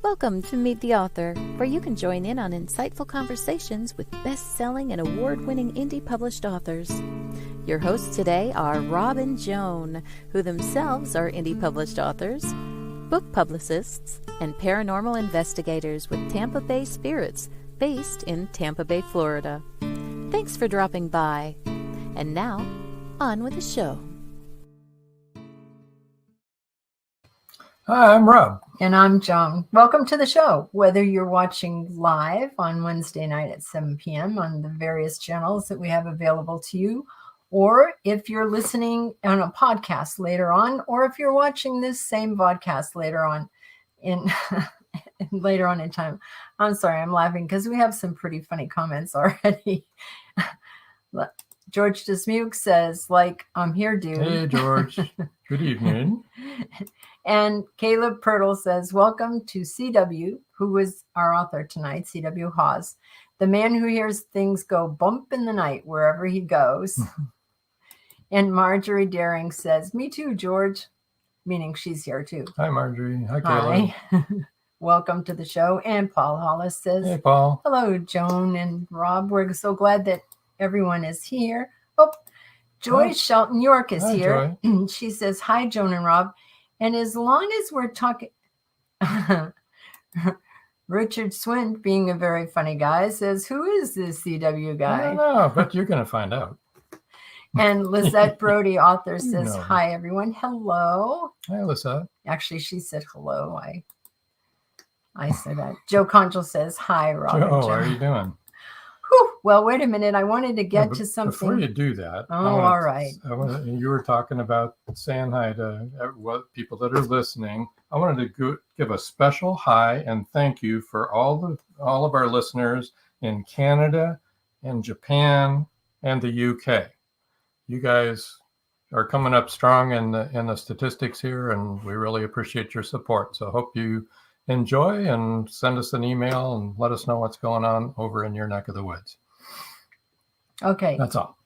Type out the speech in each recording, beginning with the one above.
Welcome to Meet the Author, where you can join in on insightful conversations with best-selling and award-winning indie published authors. Your hosts today are Rob and Joan, who themselves are indie published authors, book publicists, and paranormal investigators with Tampa Bay Spirits, based in Tampa Bay, Florida. Thanks for dropping by. And now, on with the show. Hi, I'm Rob. And I'm Joan. Welcome to the show. Whether you're watching live on Wednesday night at 7 p.m. on the various channels that we have available to you, or if you're listening on a podcast later on, or if you're watching this same podcast later on in time. I'm sorry, I'm laughing because we have some pretty funny comments already. George Dismuke says, I'm here, dude. Hey, George. Good evening. And Caleb Pirtle says, welcome to CW, who is our author tonight, CW Hawes, the man who hears things go bump in the night wherever he goes. And Marjorie Daring says, me too, George, meaning she's here too. Hi, Marjorie. Hi, Caleb. Hi. Welcome to the show. And Paul Hollis says, hey, Paul. Hello, Joan and Rob. We're so glad that everyone is here. Oh, Joy Shelton York is here. Joy. She says, hi, Joan and Rob. And as long as we're talking, Richard Swint, being a very funny guy, says, who is this CW guy? I don't know, but you're going to find out. And Lizette Brody, author, says, hi, everyone. Hello. Hi, Lizette. Actually, she said hello. I said that. Joe Conchel says, hi, Rob. Joe, how are you doing? Whew. Well, wait a minute. I wanted to get to something. Before you do that. All right. You were talking about saying hi to people that are listening. I wanted to give a special hi and thank you for all of our listeners in Canada and Japan and the UK. You guys are coming up strong in the statistics here, and we really appreciate your support. So hope you enjoy and send us an email and let us know what's going on over in your neck of the woods. Okay. That's all.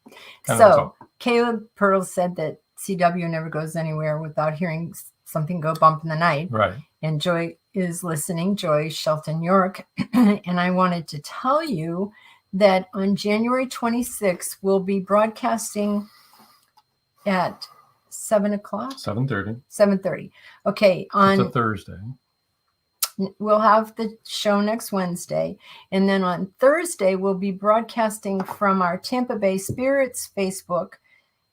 Caleb Pearl said that CW never goes anywhere without hearing something go bump in the night. Right. And Joy is listening, Joy Shelton York. And I wanted to tell you that on January 26th, we'll be broadcasting at 7 o'clock? 7:30. 7:30. Okay. It's a Thursday. We'll have the show next Wednesday. And then on Thursday, we'll be broadcasting from our Tampa Bay Spirits Facebook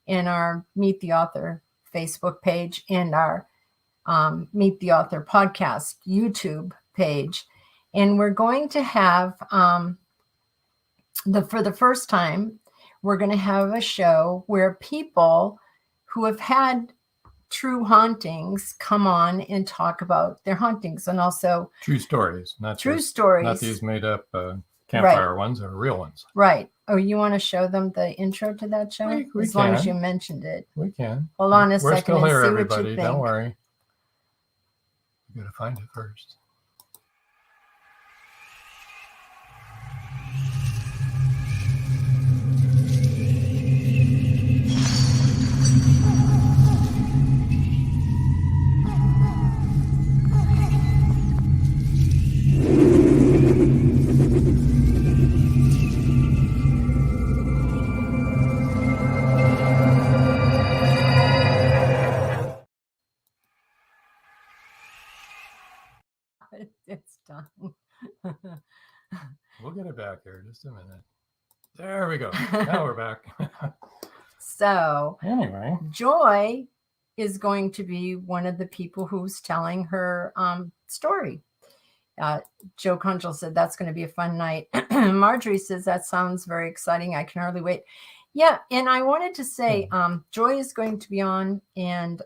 and our Meet the Author Facebook page and our Meet the Author podcast YouTube page. And we're going to have, for the first time, we're going to have a show where people who have had true hauntings come on and talk about their hauntings, and also true stories, not these made up campfire ones, or real ones. Right. Oh, you want to show them the intro to that show? We as long as you mentioned it. We can. Hold on a second. We're still here, see everybody. what you think. Don't worry. You got to find it first. It's done. We'll get it back here. Just a minute. There we go. Now we're back. So Anyway, Joy is going to be one of the people who's telling her story. Joe Conchel said that's going to be a fun night. Marjorie says that sounds very exciting. I can hardly wait. Yeah, and I wanted to say Joy is going to be on, and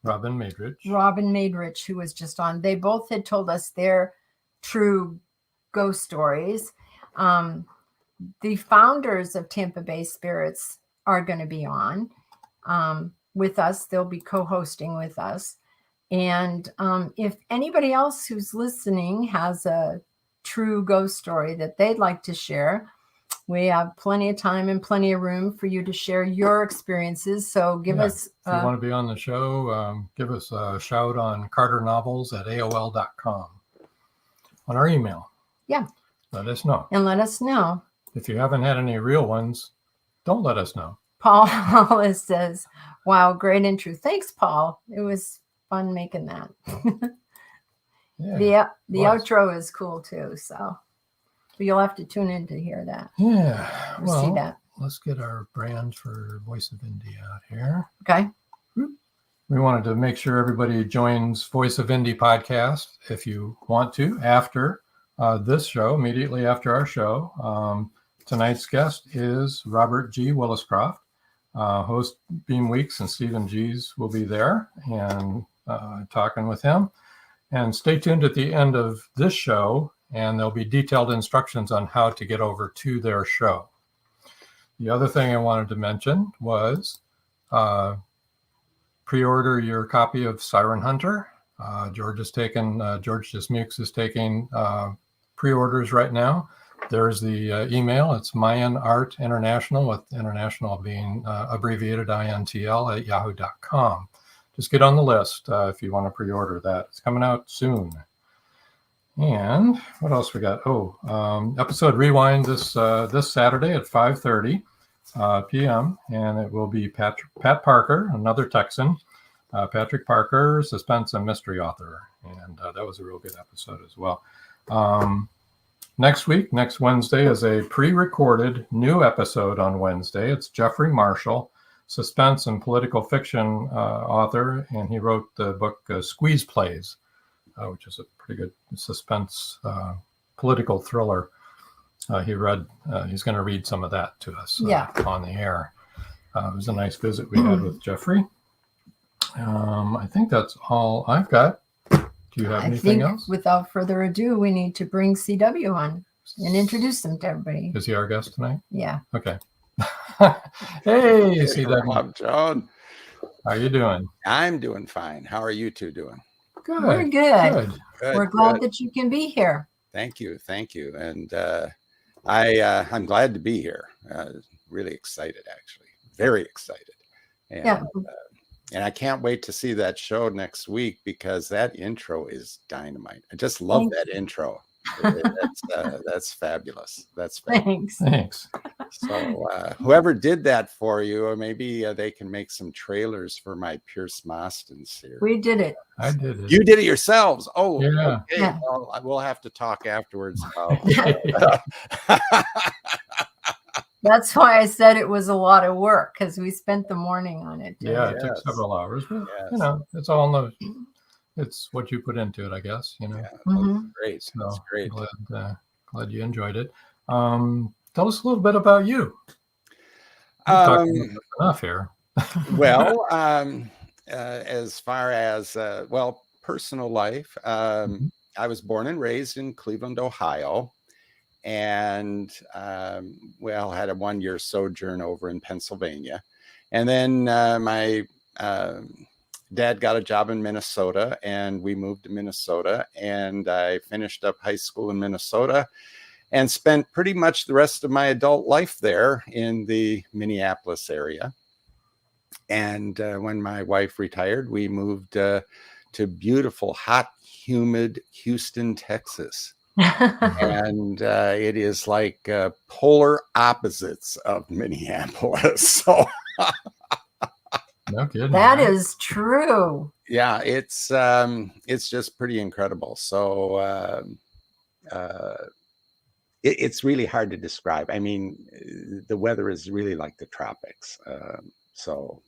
Robin Maidrich, who was just on. They both had told us their true ghost stories. The founders of Tampa Bay Spirits are going to be on with us. They'll be co-hosting with us. And if anybody else who's listening has a true ghost story that they'd like to share, we have plenty of time and plenty of room for you to share your experiences. So give us... if you want to be on the show, give us a shout on carternovels@aol.com. On our email. Yeah. Let us know. And let us know. If you haven't had any real ones, don't let us know. Paul Hollis says, wow, great intro. Thanks, Paul. It was fun making that. Yeah, the outro is cool too. So you'll have to tune in to hear that. Yeah. Well, see that. Let's get our brand for Voice of Indie out here. Okay. We wanted to make sure everybody joins Voice of Indie podcast if you want to after this show, immediately after our show. Tonight's guest is Robert G. Williscroft. Host Beam Weeks and Stephen G's will be there and talking with him. And stay tuned at the end of this show, and there'll be detailed instructions on how to get over to their show. The other thing I wanted to mention was pre-order your copy of Siren Hunter. George Dismukes is taking pre-orders right now. There's the email. It's Mayan Art International, with international being abbreviated INTL @yahoo.com. Just get on the list if you want to pre-order that. It's coming out soon. And what else we got? Episode rewind this Saturday at 5:30 p.m. And it will be Pat Parker, another Texan. Patrick Parker, suspense and mystery author. And that was a real good episode as well. Next Wednesday, is a pre-recorded new episode on Wednesday. It's Jeffrey Marshall, suspense and political fiction author, and he wrote the book Squeeze Plays, which is a pretty good suspense political thriller. He's going to read some of that to us on the air. It was a nice visit we had with Jeffrey. I think that's all I've got. Do you have anything else? Without further ado, we need to bring CW on and introduce him to everybody. Is he our guest tonight? Yeah. Okay. Hey, CW. I'm John. How you doing? I'm doing fine. How are you two doing? Good. We're good. We're glad that you can be here. Thank you. And I'm glad to be here. Really excited, actually. Very excited. And, and I can't wait to see that show next week, because that intro is dynamite. I just love that intro. That's fabulous. That's fabulous. Thanks. So whoever did that for you, or maybe they can make some trailers for my Pierce Mostyn series. We did it. I did it. You did it yourselves. Oh, yeah. Okay. Yeah. Well, we'll have to talk afterwards about. That's why I said it was a lot of work, because we spent the morning on it. Yeah, it took several hours, but it's all in the. It's what you put into it, I guess. Yeah, great. So that's great. Glad you enjoyed it. Tell us a little bit about you. Enough here. Well, as far as personal life, I was born and raised in Cleveland, Ohio, and had a 1-year sojourn over in Pennsylvania, and then my dad got a job in Minnesota, and we moved to Minnesota, and I finished up high school in Minnesota and spent pretty much the rest of my adult life there in the Minneapolis area. And when my wife retired, we moved to beautiful, hot, humid Houston, Texas. And it is like polar opposites of Minneapolis. So no kidding. That is true. Yeah, it's just pretty incredible. So it's really hard to describe. I mean, the weather is really like the tropics.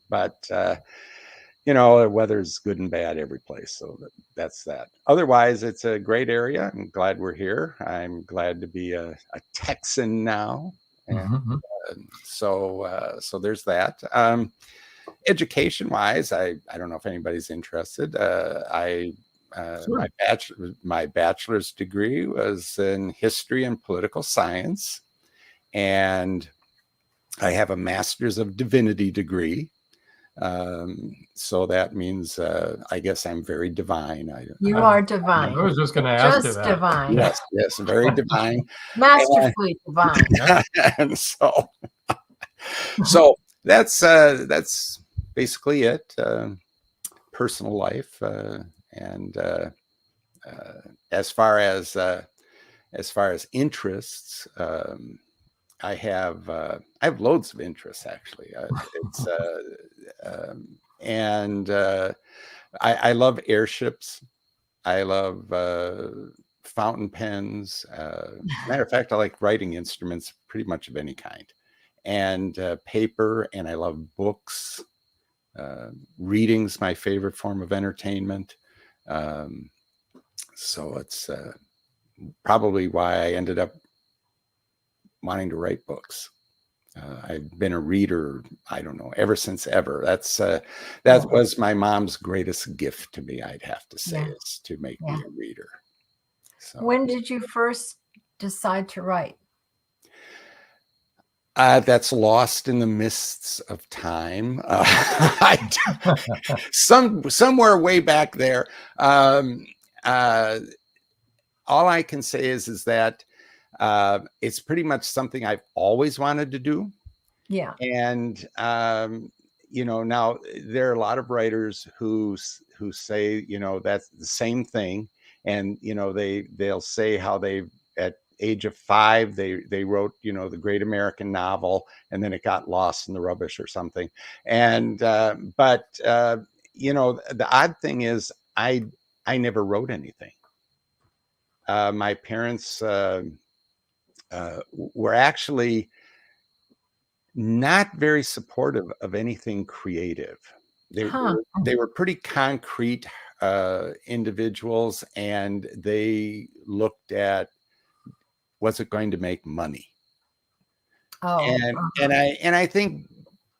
But the weather's good and bad every place. So that's that. Otherwise, it's a great area. I'm glad we're here. I'm glad to be a Texan now. And so there's that. Education-wise, I don't know if anybody's interested. Sure. My bachelor's degree was in history and political science, and I have a master's of divinity degree. So that means I guess I'm very divine. You are divine. I was just going to ask you Just that. divine. Yes, very divine. Masterfully divine. And so that's basically it. Personal life, and as far as interests, I have loads of interests actually. I love airships. I love fountain pens. Matter of fact, I like writing instruments, pretty much of any kind, and paper. And I love books. Reading's my favorite form of entertainment. So it's probably why I ended up wanting to write books. I've been a reader, I don't know, ever since ever. That was my mom's greatest gift to me, I'd have to say, is to make me a reader. So, when did you first decide to write? That's lost in the mists of time. Somewhere way back there. All I can say is that it's pretty much something I've always wanted to do. Yeah. And now there are a lot of writers who say, that's the same thing. And, they'll say how they, at age of 5, they wrote, the great American novel, and then it got lost in the rubbish or something. And, but the odd thing is I never wrote anything. My parents were actually not very supportive of anything creative. They were pretty concrete individuals, and they looked at, was it going to make money? And I think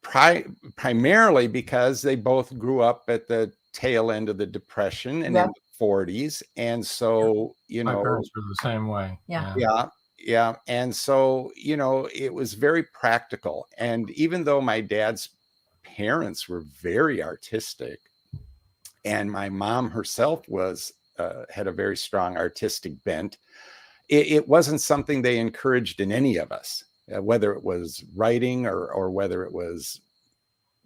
primarily because they both grew up at the tail end of the Depression and in the 40s, and so my parents were the same way. Yeah. And so, it was very practical. And even though my dad's parents were very artistic, and my mom herself had a very strong artistic bent, it wasn't something they encouraged in any of us, whether it was writing or whether it was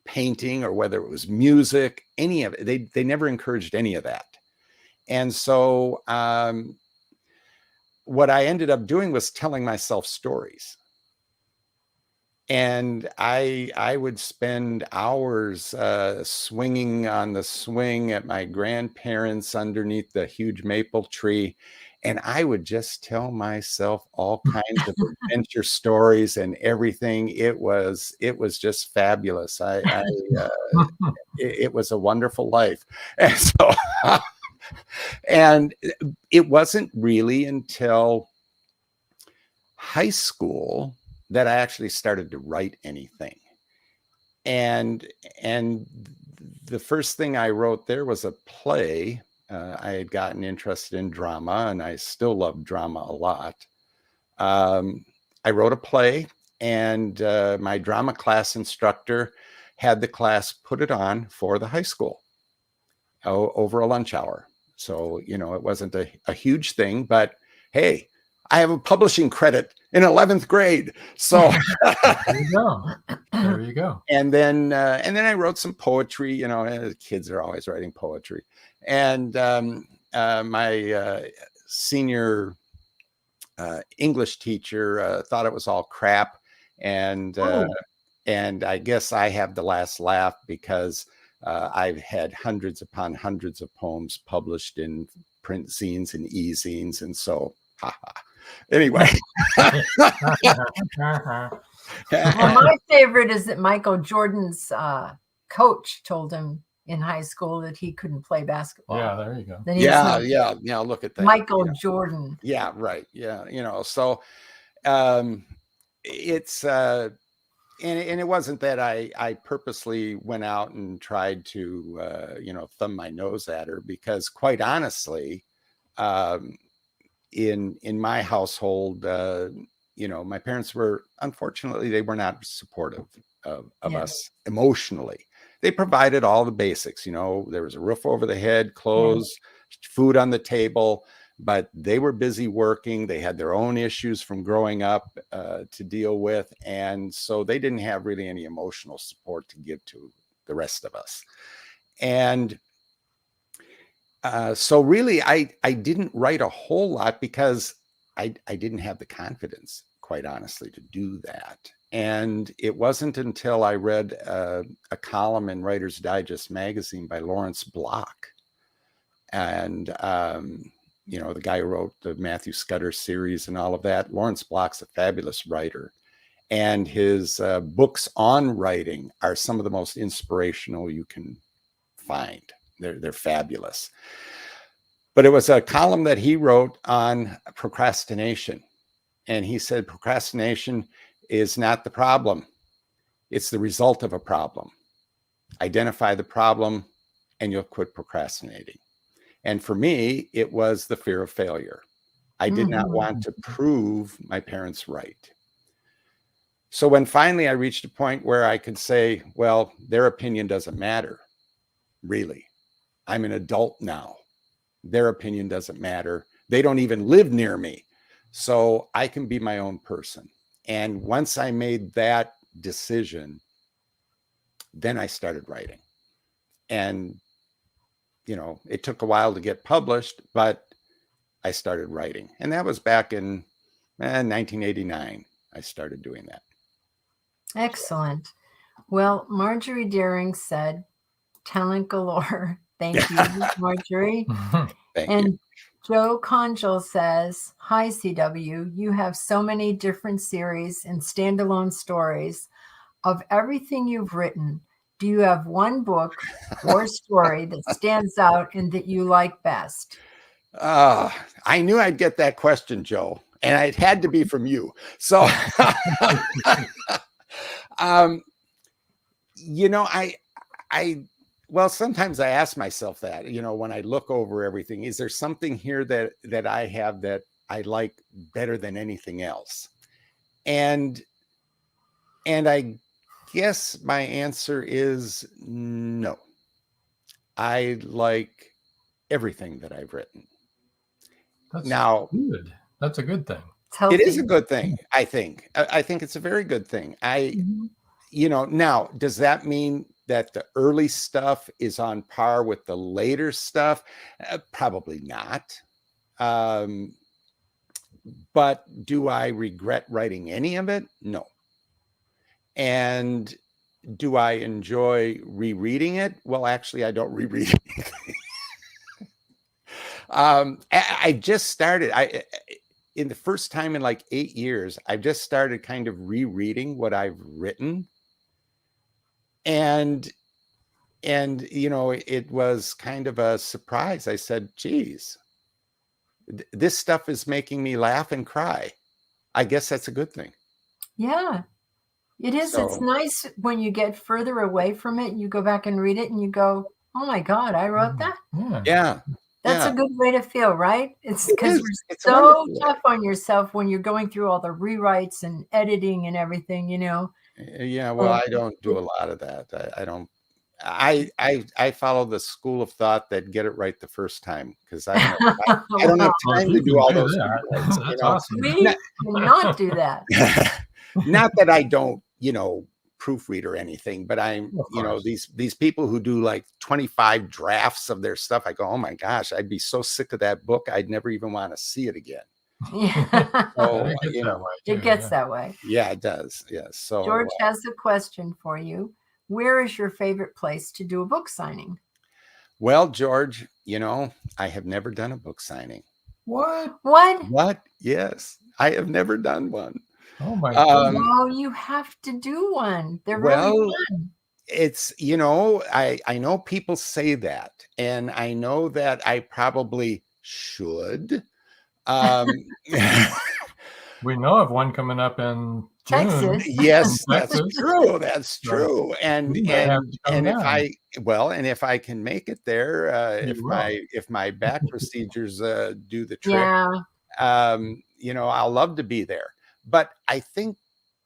painting or whether it was music, any of it. They never encouraged any of that. And so, what I ended up doing was telling myself stories. And I would spend hours swinging on the swing at my grandparents underneath the huge maple tree. And I would just tell myself all kinds of adventure stories and everything. It was just fabulous. It was a wonderful life. And so, and it wasn't really until high school that I actually started to write anything. And the first thing I wrote there was a play. I had gotten interested in drama, and I still love drama a lot. I wrote a play, and my drama class instructor had the class put it on for the high school over a lunch hour. So, it wasn't a huge thing, but hey, I have a publishing credit in 11th grade. So there you go. And then I wrote some poetry. Kids are always writing poetry. And my senior English teacher thought it was all crap. And I guess I have the last laugh because I've had hundreds upon hundreds of poems published in print zines and e-zines, and so, anyway. Well, my favorite is that Michael Jordan's coach told him in high school that he couldn't play basketball. Yeah, there you go. Yeah. Look at that. Michael Jordan. Yeah, right. Yeah, so it's and it wasn't that I purposely went out and tried to thumb my nose at her, because quite honestly, in my household, my parents were, unfortunately, they were not supportive of us emotionally. They provided all the basics. There was a roof over the head, clothes, food on the table, but they were busy working. They had their own issues from growing up to deal with. And so they didn't have really any emotional support to give to the rest of us. And so really, I didn't write a whole lot because I didn't have the confidence, quite honestly, to do that. And it wasn't until I read a column in Writer's Digest magazine by Lawrence Block, and the guy who wrote the Matthew Scudder series and all of that. Lawrence Block's a fabulous writer, and his books on writing are some of the most inspirational you can find. They're fabulous. But it was a column that he wrote on procrastination. And he said, procrastination is not the problem. It's the result of a problem. Identify the problem and you'll quit procrastinating. And for me, it was the fear of failure. I did not want to prove my parents right. So when finally I reached a point where I could say, well, their opinion doesn't matter, really. I'm an adult now. Their opinion doesn't matter. They don't even live near me. So I can be my own person. And once I made that decision, then I started writing. And, it took a while to get published, but I started writing. And that was back in 1989. I started doing that. Excellent. Well, Marjorie Daring said, talent galore. Thank you, Marjorie. Thank and you. Joe Conjal says, hi, CW. You have so many different series and standalone stories. Of everything you've written, do you have one book or story that stands out and that you like best? I knew I'd get that question, Joe, and it had to be from you. So, well, sometimes I ask myself that, when I look over everything, is there something here that I have that I like better than anything else? And I guess my answer is no. I like everything that I've written. That's now good. That's a good thing. It is a good thing. I think it's a very good thing. Now, does that mean that the early stuff is on par with the later stuff? Probably not. But do I regret writing any of it? No. And do I enjoy rereading it? Well, actually, I don't reread anything. I just started. In the first time in like 8 years, I've just started kind of rereading what I've written. And it was kind of a surprise. I said, geez, this stuff is making me laugh and cry. I guess that's a good thing. Yeah, it is. So, it's nice when you get further away from it, you go back and read it and you go, oh my God, I wrote that. Yeah. That's a good way to feel, right? It's because you're so tough on yourself when you're going through all the rewrites and editing and everything, Yeah, well, I don't do a lot of that. I don't. I follow the school of thought that get it right the first time, because I don't have time to do all those. That's awesome. We cannot do that. Not that I don't, proofread or anything, but I'm, these people who do like 25 drafts of their stuff. I go, oh my gosh, I'd be so sick of that book, I'd never even want to see it again. Yeah. So, it gets that way. Yeah, it does. Yes. So George has a question for you. where is your favorite place to do a book signing? Well, George, I have never done a book signing. What? What? Yes, I have never done one. Oh my goodness. Oh, you have to do one. They're Well, really fun. It's, I know people say that, and I know that I probably should. We know of one coming up in June. Texas. Yes, Texas. that's true. That's So, true. And you might have to come if down. if I can make it there, You will. if my back procedures do the trick, Yeah. I'll love to be there. But I think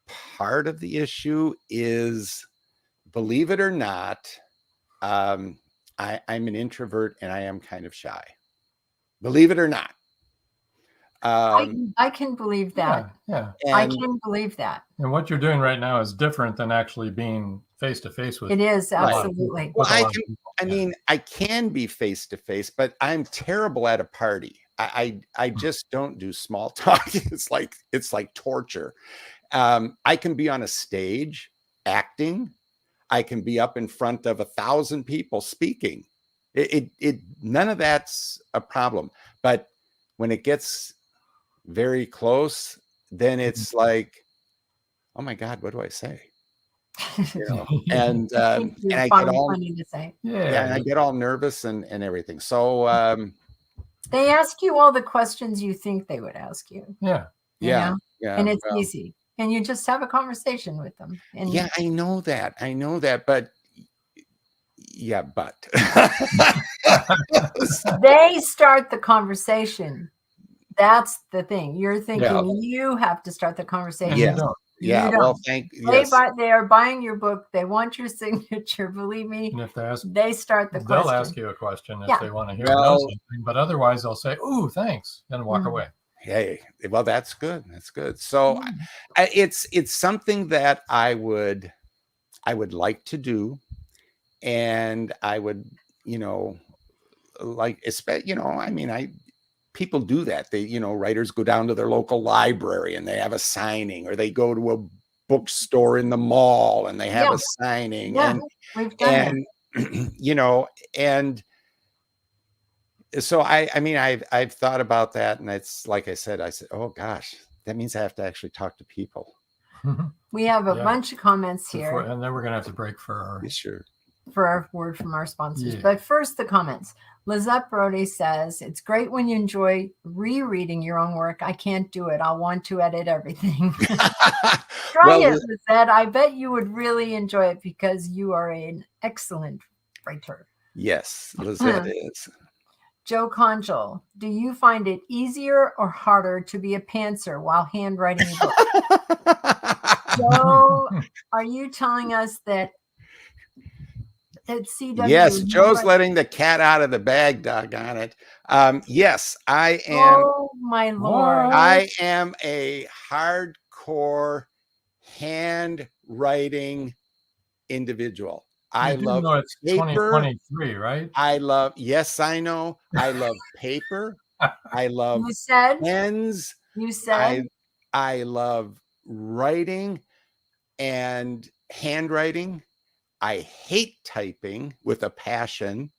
part of the issue is, believe it or not, I'm an introvert and I am kind of shy. Believe it or not. I can believe that. Yeah. I can believe that. And what you're doing right now is different than actually being face to face with. It is, a lot of absolutely. people. Well, With a lot of people. I mean, I can be face to face, but I'm terrible at a party. I just don't do small talk. It's like torture. I can be on a stage acting. I can be up in front of 1,000 people speaking. It none of that's a problem. But when it gets very close, then it's like, oh my God, what do I say? And I get all funny to say. and I get all nervous and everything. So they ask you all the questions you think they would ask you. Yeah. Yeah. And it's easy. And you just have a conversation with them. And yeah, I know that. But they start the conversation. That's the thing. You're thinking you have to start the conversation. You don't. Yeah. Well, they are buying your book. They want your signature. Believe me. And if they ask, they start the question. They'll ask you a question if they want to hear something. But otherwise, they'll say, "Ooh, thanks," and walk away. Hey, well, that's good. That's good. So it's something that I would like to do, and I would, people do that. They, writers go down to their local library and they have a signing, or they go to a bookstore in the mall and they have a signing. Yeah, we've done that. And so I've thought about that, and it's like I said, oh gosh, that means I have to actually talk to people. We have a bunch of comments here. And then we're going to have to break for our word from our sponsors. But first, the comments. Lizette Brody says, it's great when you enjoy rereading your own work. I can't do it. I'll want to edit everything. Try it, Lizette. I bet you would really enjoy it because you are an excellent writer. Yes, Lizette is. Joe Conjal, do you find it easier or harder to be a pantser while handwriting a book? Joe, are you telling us that CW? Yes, Joe's letting the cat out of the bag, doggone it. Yes, I am. Oh, my Lord. I am a hardcore handwriting individual. I love it's paper. 2023, right? Yes, I know. I love paper. I love pens. You said I love writing and handwriting. I hate typing with a passion.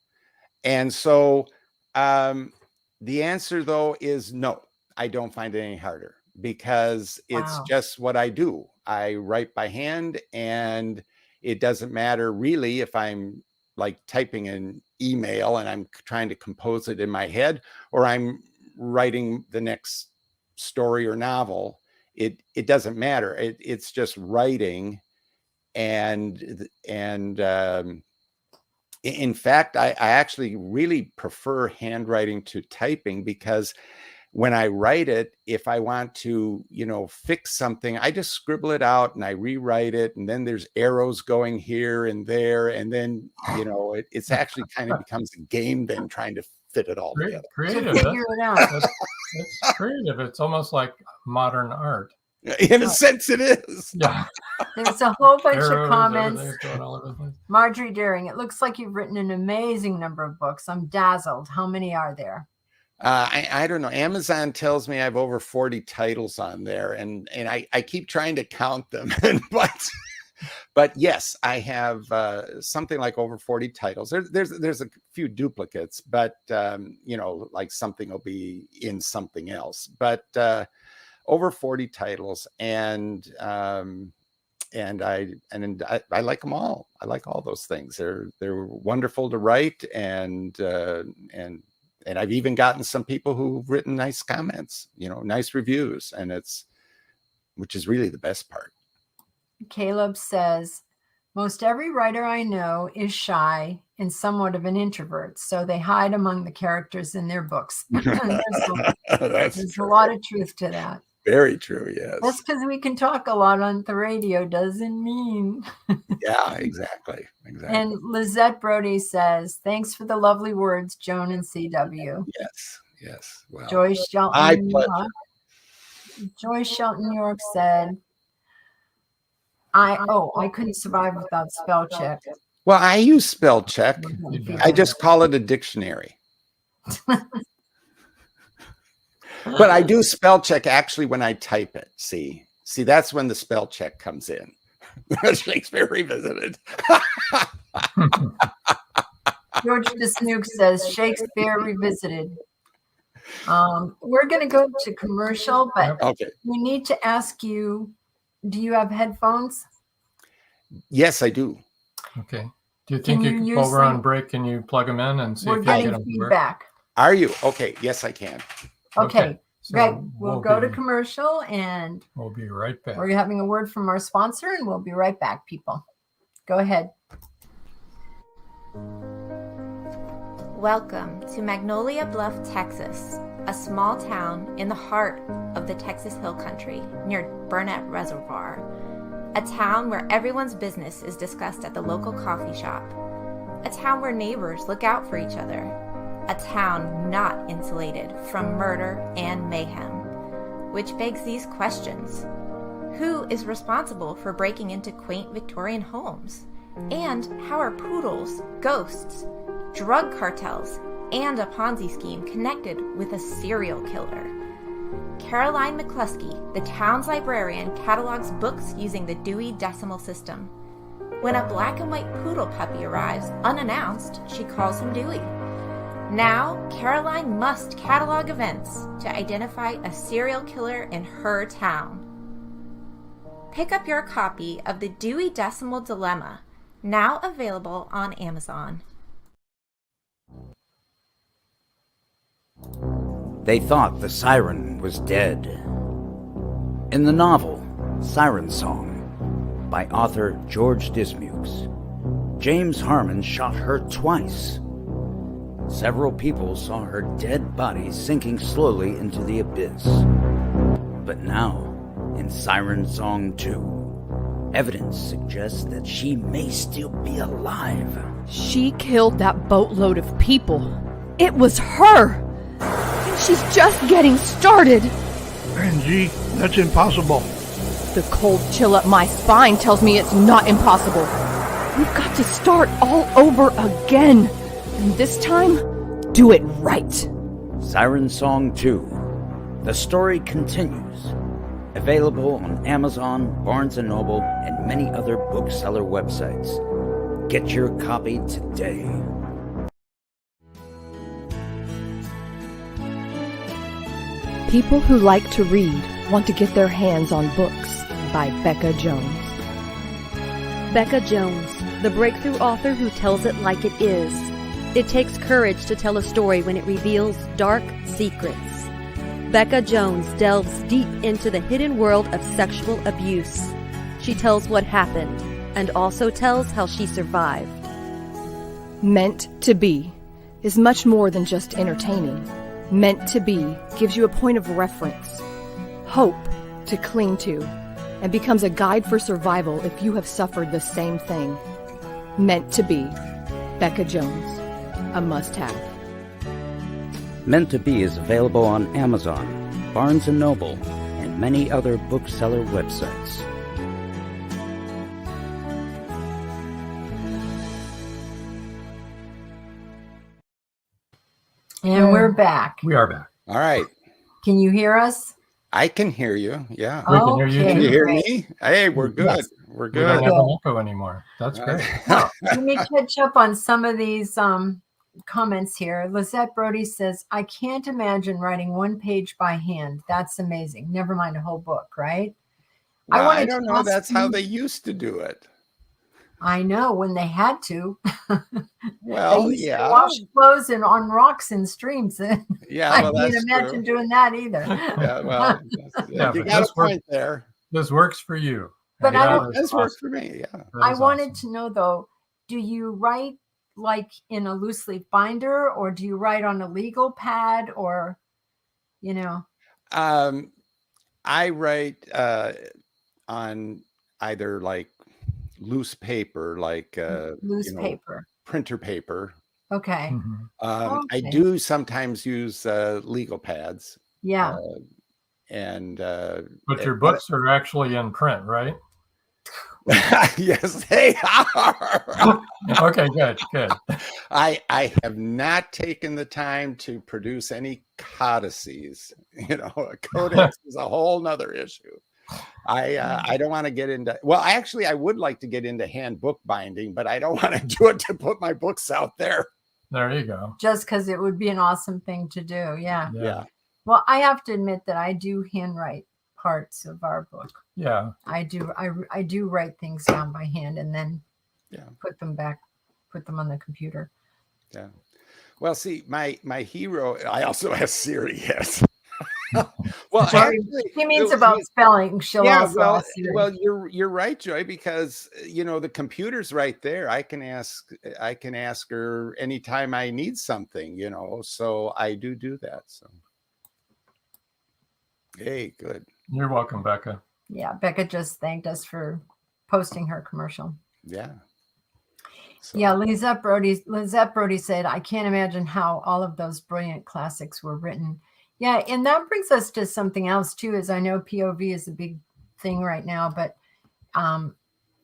And so the answer, though, is no. I don't find it any harder because it's just what I do. I write by hand, and it doesn't matter really if I'm like typing an email and I'm trying to compose it in my head, or I'm writing the next story or novel. It doesn't matter. It's just writing. And in fact, I actually really prefer handwriting to typing, because when I write it, if I want to, fix something, I just scribble it out and I rewrite it. And then there's arrows going here and there. And then, it's actually kind of becomes a game then, trying to fit it all together. Creative. Figure it out. It's creative. It's almost like modern art. In a sense, it is. Yeah. There's a whole bunch Arrows of comments. all over the place. Marjorie Daring, it looks like you've written an amazing number of books. I'm dazzled. How many are there? I don't know. Amazon tells me I have over 40 titles on there, and I keep trying to count them, but But yes, I have something like over 40 titles. There's a few duplicates, but like something will be in something else. But over 40 titles, and I like them all. I like all those things. They're wonderful to write, and I've even gotten some people who've written nice comments, nice reviews, which is really the best part. Caleb says, most every writer I know is shy and somewhat of an introvert, so they hide among the characters in their books. There's a lot of truth to that. Very true, yes. That's because we can talk a lot on the radio doesn't mean. Yeah, exactly. And Lizette Brody says, thanks for the lovely words, Joan and CW. Yes. Well, Joyce Shelton, New York said, I couldn't survive without spell check. Well, I use spell check. I just call it a dictionary. But I do spell check actually when I type it. See, that's when the spell check comes in. Shakespeare Revisited. George DeSnook says Shakespeare Revisited. We're going to go to commercial, but we need to ask you, do you have headphones? Yes, I do. Okay. Do you think while we're on break, can you plug them in and see if you can get them to work? Feedback. Are you? Okay. Yes, I can. Okay. So right. We'll go to commercial and we'll be right back. We're having a word from our sponsor and we'll be right back, people. Go ahead. Welcome to Magnolia Bluff, Texas, a small town in the heart of the Texas Hill Country near Burnett Reservoir. A town where everyone's business is discussed at the local coffee shop. A town where neighbors look out for each other. A town not insulated from murder and mayhem. Which begs these questions. Who is responsible for breaking into quaint Victorian homes? And how are poodles, ghosts, drug cartels, and a Ponzi scheme connected with a serial killer? Caroline McCluskey, the town's librarian, catalogs books using the Dewey Decimal System. When a black and white poodle puppy arrives unannounced, she calls him Dewey. Now, Caroline must catalog events to identify a serial killer in her town. Pick up your copy of the Dewey Decimal Dilemma, now available on Amazon. They thought the siren was dead. In the novel Siren Song by author George Dismukes, James Harmon shot her twice. Several people saw her dead body sinking slowly into the abyss. But now, in Siren Song 2, evidence suggests that she may still be alive. She killed that boatload of people. It was her! And she's just getting started! Angie, that's impossible. The cold chill up my spine tells me it's not impossible. We've got to start all over again. And this time, do it right. Siren Song 2. The story continues. Available on Amazon, Barnes & Noble, and many other bookseller websites. Get your copy today. People who like to read want to get their hands on books by Becca Jones. Becca Jones, the breakthrough author who tells it like it is. It takes courage to tell a story when it reveals dark secrets. Becca Jones delves deep into the hidden world of sexual abuse. She tells what happened and also tells how she survived. Meant to Be is much more than just entertaining. Meant to Be gives you a point of reference, hope to cling to, and becomes a guide for survival if you have suffered the same thing. Meant to Be, Becca Jones. A must-have. Meant to Be is available on Amazon, Barnes & Noble, and many other bookseller websites. And we're back. We are back. All right. Can you hear us? I can hear you. Yeah. We can hear you Okay, Can you too. hear great. me? Hey, we're good. Yes. We're We don't good. have an echo anymore. That's great. Well, let me catch up on some of these comments here. Lizette Brody says, I can't imagine writing one page by hand. That's amazing. Never mind a whole book, right? Well, I wanted don't to know. ask That's how you- they used to do it. I know when they had to. Well, they used to yeah. wash clothes on rocks and streams. Yeah, I well, can't that's imagine true. doing that either. Yeah, well, Yeah, you but got this a point there. This works for you. But And I that don't- is It does work awesome. for me. Yeah. That I is wanted awesome. to know though, do you write like in a loose leaf binder, or do you write on a legal pad, or I write on either like loose paper, like loose paper? printer paper. Okay. Mhm. I Okay. do sometimes use legal pads, Yeah. and But your books are actually in print, right? yes, they are. Okay, good. I have not taken the time to produce any codices. A codex is a whole nother issue. I don't want to get into, well, actually, I would like to get into handbook binding, but I don't want to do it to put my books out there. There you go. Just because it would be an awesome thing to do. Yeah. Yeah. Well, I have to admit that I do handwrite parts of our book. Yeah. I do. I do write things down by hand and then put them on the computer. Yeah. Well, see, my hero, I also have Siri, yes. Well, Sorry, actually, he means about spelling. She'll also well, have Siri. well, you're right, Joy, because the computer's right there. I can ask her anytime I need something, so I do that. So, hey, good. You're welcome, Becca. Yeah, Becca just thanked us for posting her commercial. Yeah. So. Yeah, Lizette Brody said, I can't imagine how all of those brilliant classics were written. Yeah, and that brings us to something else too, as I know POV is a big thing right now, but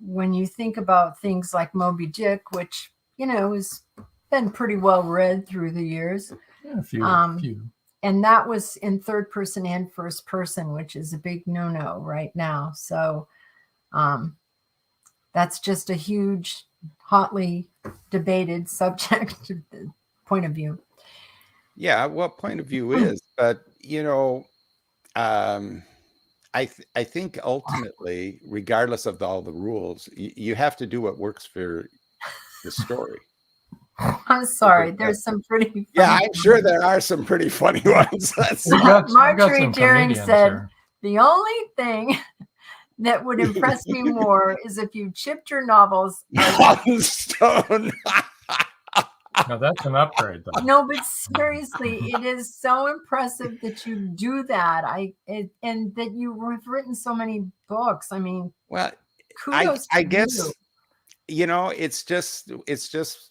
when you think about things like Moby Dick, which, has been pretty well read through the years. Yeah, a few. And that was in third person and first person, which is a big no-no right now. So that's just a huge, hotly debated subject point of view. Yeah, what point of view is, but I think ultimately, regardless of all the rules, you have to do what works for the story. I'm sorry, there's some pretty funny I'm sure there are some pretty funny ones. Marjorie Daring said, the only thing that would impress me more is if you chipped your novels on stone. No, that's an upgrade, though. No, but seriously, it is so impressive that you do that. And that you have written so many books. I mean, well, kudos I to guess you. it's just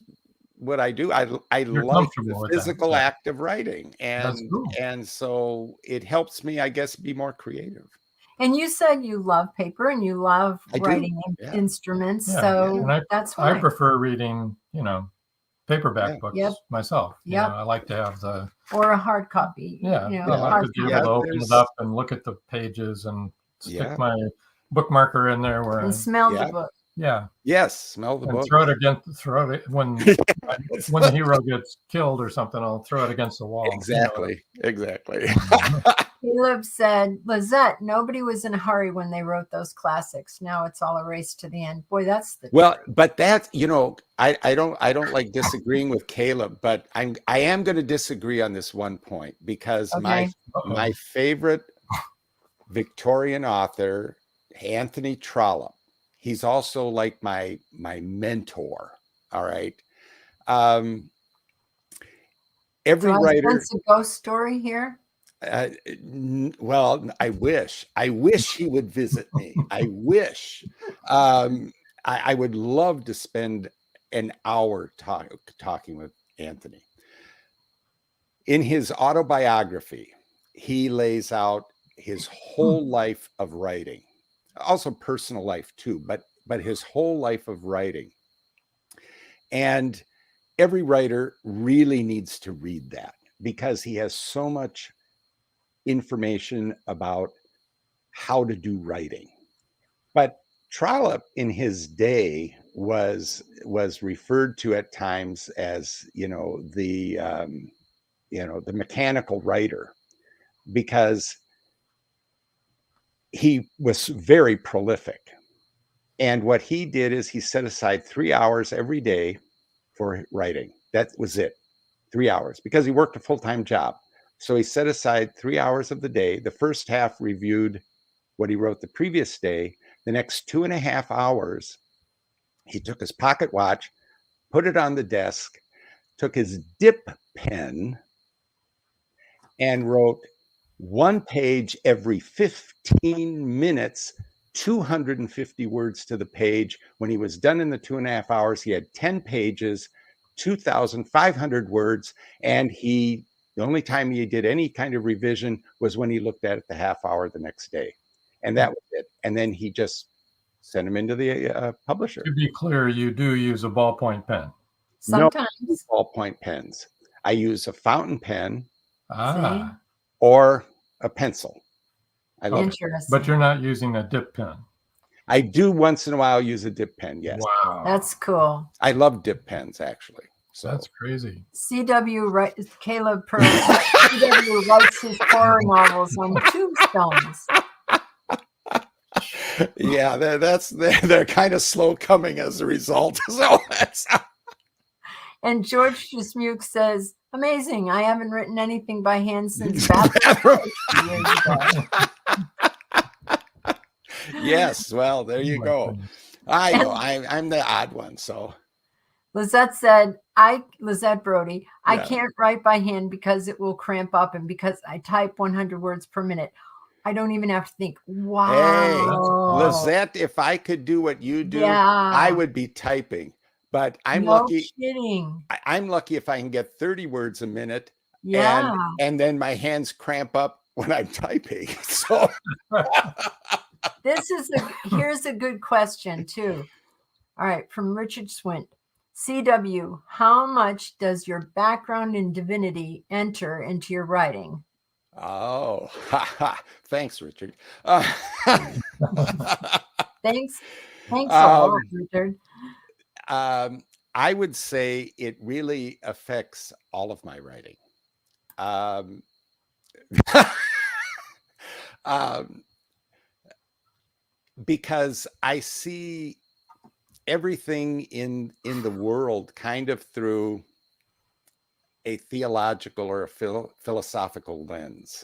what I do. I You're like comfortable the with physical that. act of writing, That's cool. and so it helps me, I guess, be more creative. And you said you love paper and you love writing instruments, so that's why I prefer reading, paperback books myself. Yeah, I like to have or a hard copy. Yeah, I like to be able to open it up and look at the pages and stick my bookmarker in there and smell the book. Yeah. Yes, smell the book. Throw it when the hero gets killed or something. I'll throw it against the wall. Exactly. Caleb said, Lizette, nobody was in a hurry when they wrote those classics. Now it's all a race to the end. Boy, that's the truth. But that's I don't like disagreeing with Caleb, but I am going to disagree on this one point because my favorite Victorian author, Anthony Trollope, he's also like my mentor. All right. Every writer. That's a ghost story here. Well, I wish he would visit me. I wish. I would love to spend an hour talking with Anthony. In his autobiography, he lays out his whole life of writing, also personal life too, but his whole life of writing. And every writer really needs to read that because he has so much information about how to do writing. But Trollope in his day was referred to at times as, the mechanical writer, because he was very prolific. And what he did is he set aside 3 hours every day for writing. That was it, 3 hours, because he worked a full-time job. So he set aside 3 hours of the day. The first half reviewed what he wrote the previous day. The next 2.5 hours, he took his pocket watch, put it on the desk, took his dip pen, and wrote 1 page every 15 minutes, 250 words to the page. When he was done in the 2.5 hours, he had 10 pages, 2,500 words, and the only time he did any kind of revision was when he looked at it the half hour the next day. And that was it. And then he just sent him into the publisher. To be clear, you do use a ballpoint pen. Sometimes. No ballpoint pens. I use a fountain pen or a pencil. Interesting. But you're not using a dip pen. I do once in a while use a dip pen, yes. Wow. That's cool. I love dip pens, actually. So that's crazy. Caleb Pearl. CW writes his horror novels on tombstones. Yeah, they're kind of slow coming as a result. So and George Dismuke says, amazing. I haven't written anything by hand since bathroom. Yes, well, there you go. I know I'm the odd one. So Lizette Brody, I Yeah. can't write by hand because it will cramp up, and because I type 100 words per minute. I don't even have to think. Wow. Hey, Lizette, if I could do what you do, I would be typing. But I'm lucky. Kidding. I'm lucky if I can get 30 words a minute. Yeah. And then my hands cramp up when I'm typing. So here's a good question too. All right, from Richard Swint. CW, how much does your background in divinity enter into your writing? Oh, thanks, Richard. Thanks a lot, Richard. I would say it really affects all of my writing. Because I see everything in the world kind of through a theological or a philosophical lens.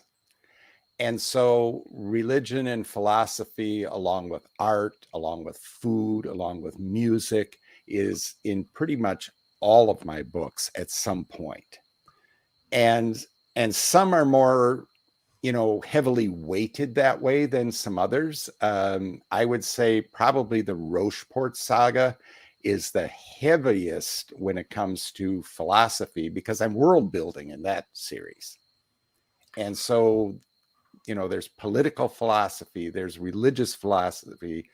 And so religion and philosophy, along with art, along with food, along with music, is in pretty much all of my books at some point. And some are more, heavily weighted that way than some others. I would say probably the Rocheport Saga is the heaviest when it comes to philosophy, because I'm world building in that series. And so, there's political philosophy, there's religious philosophy,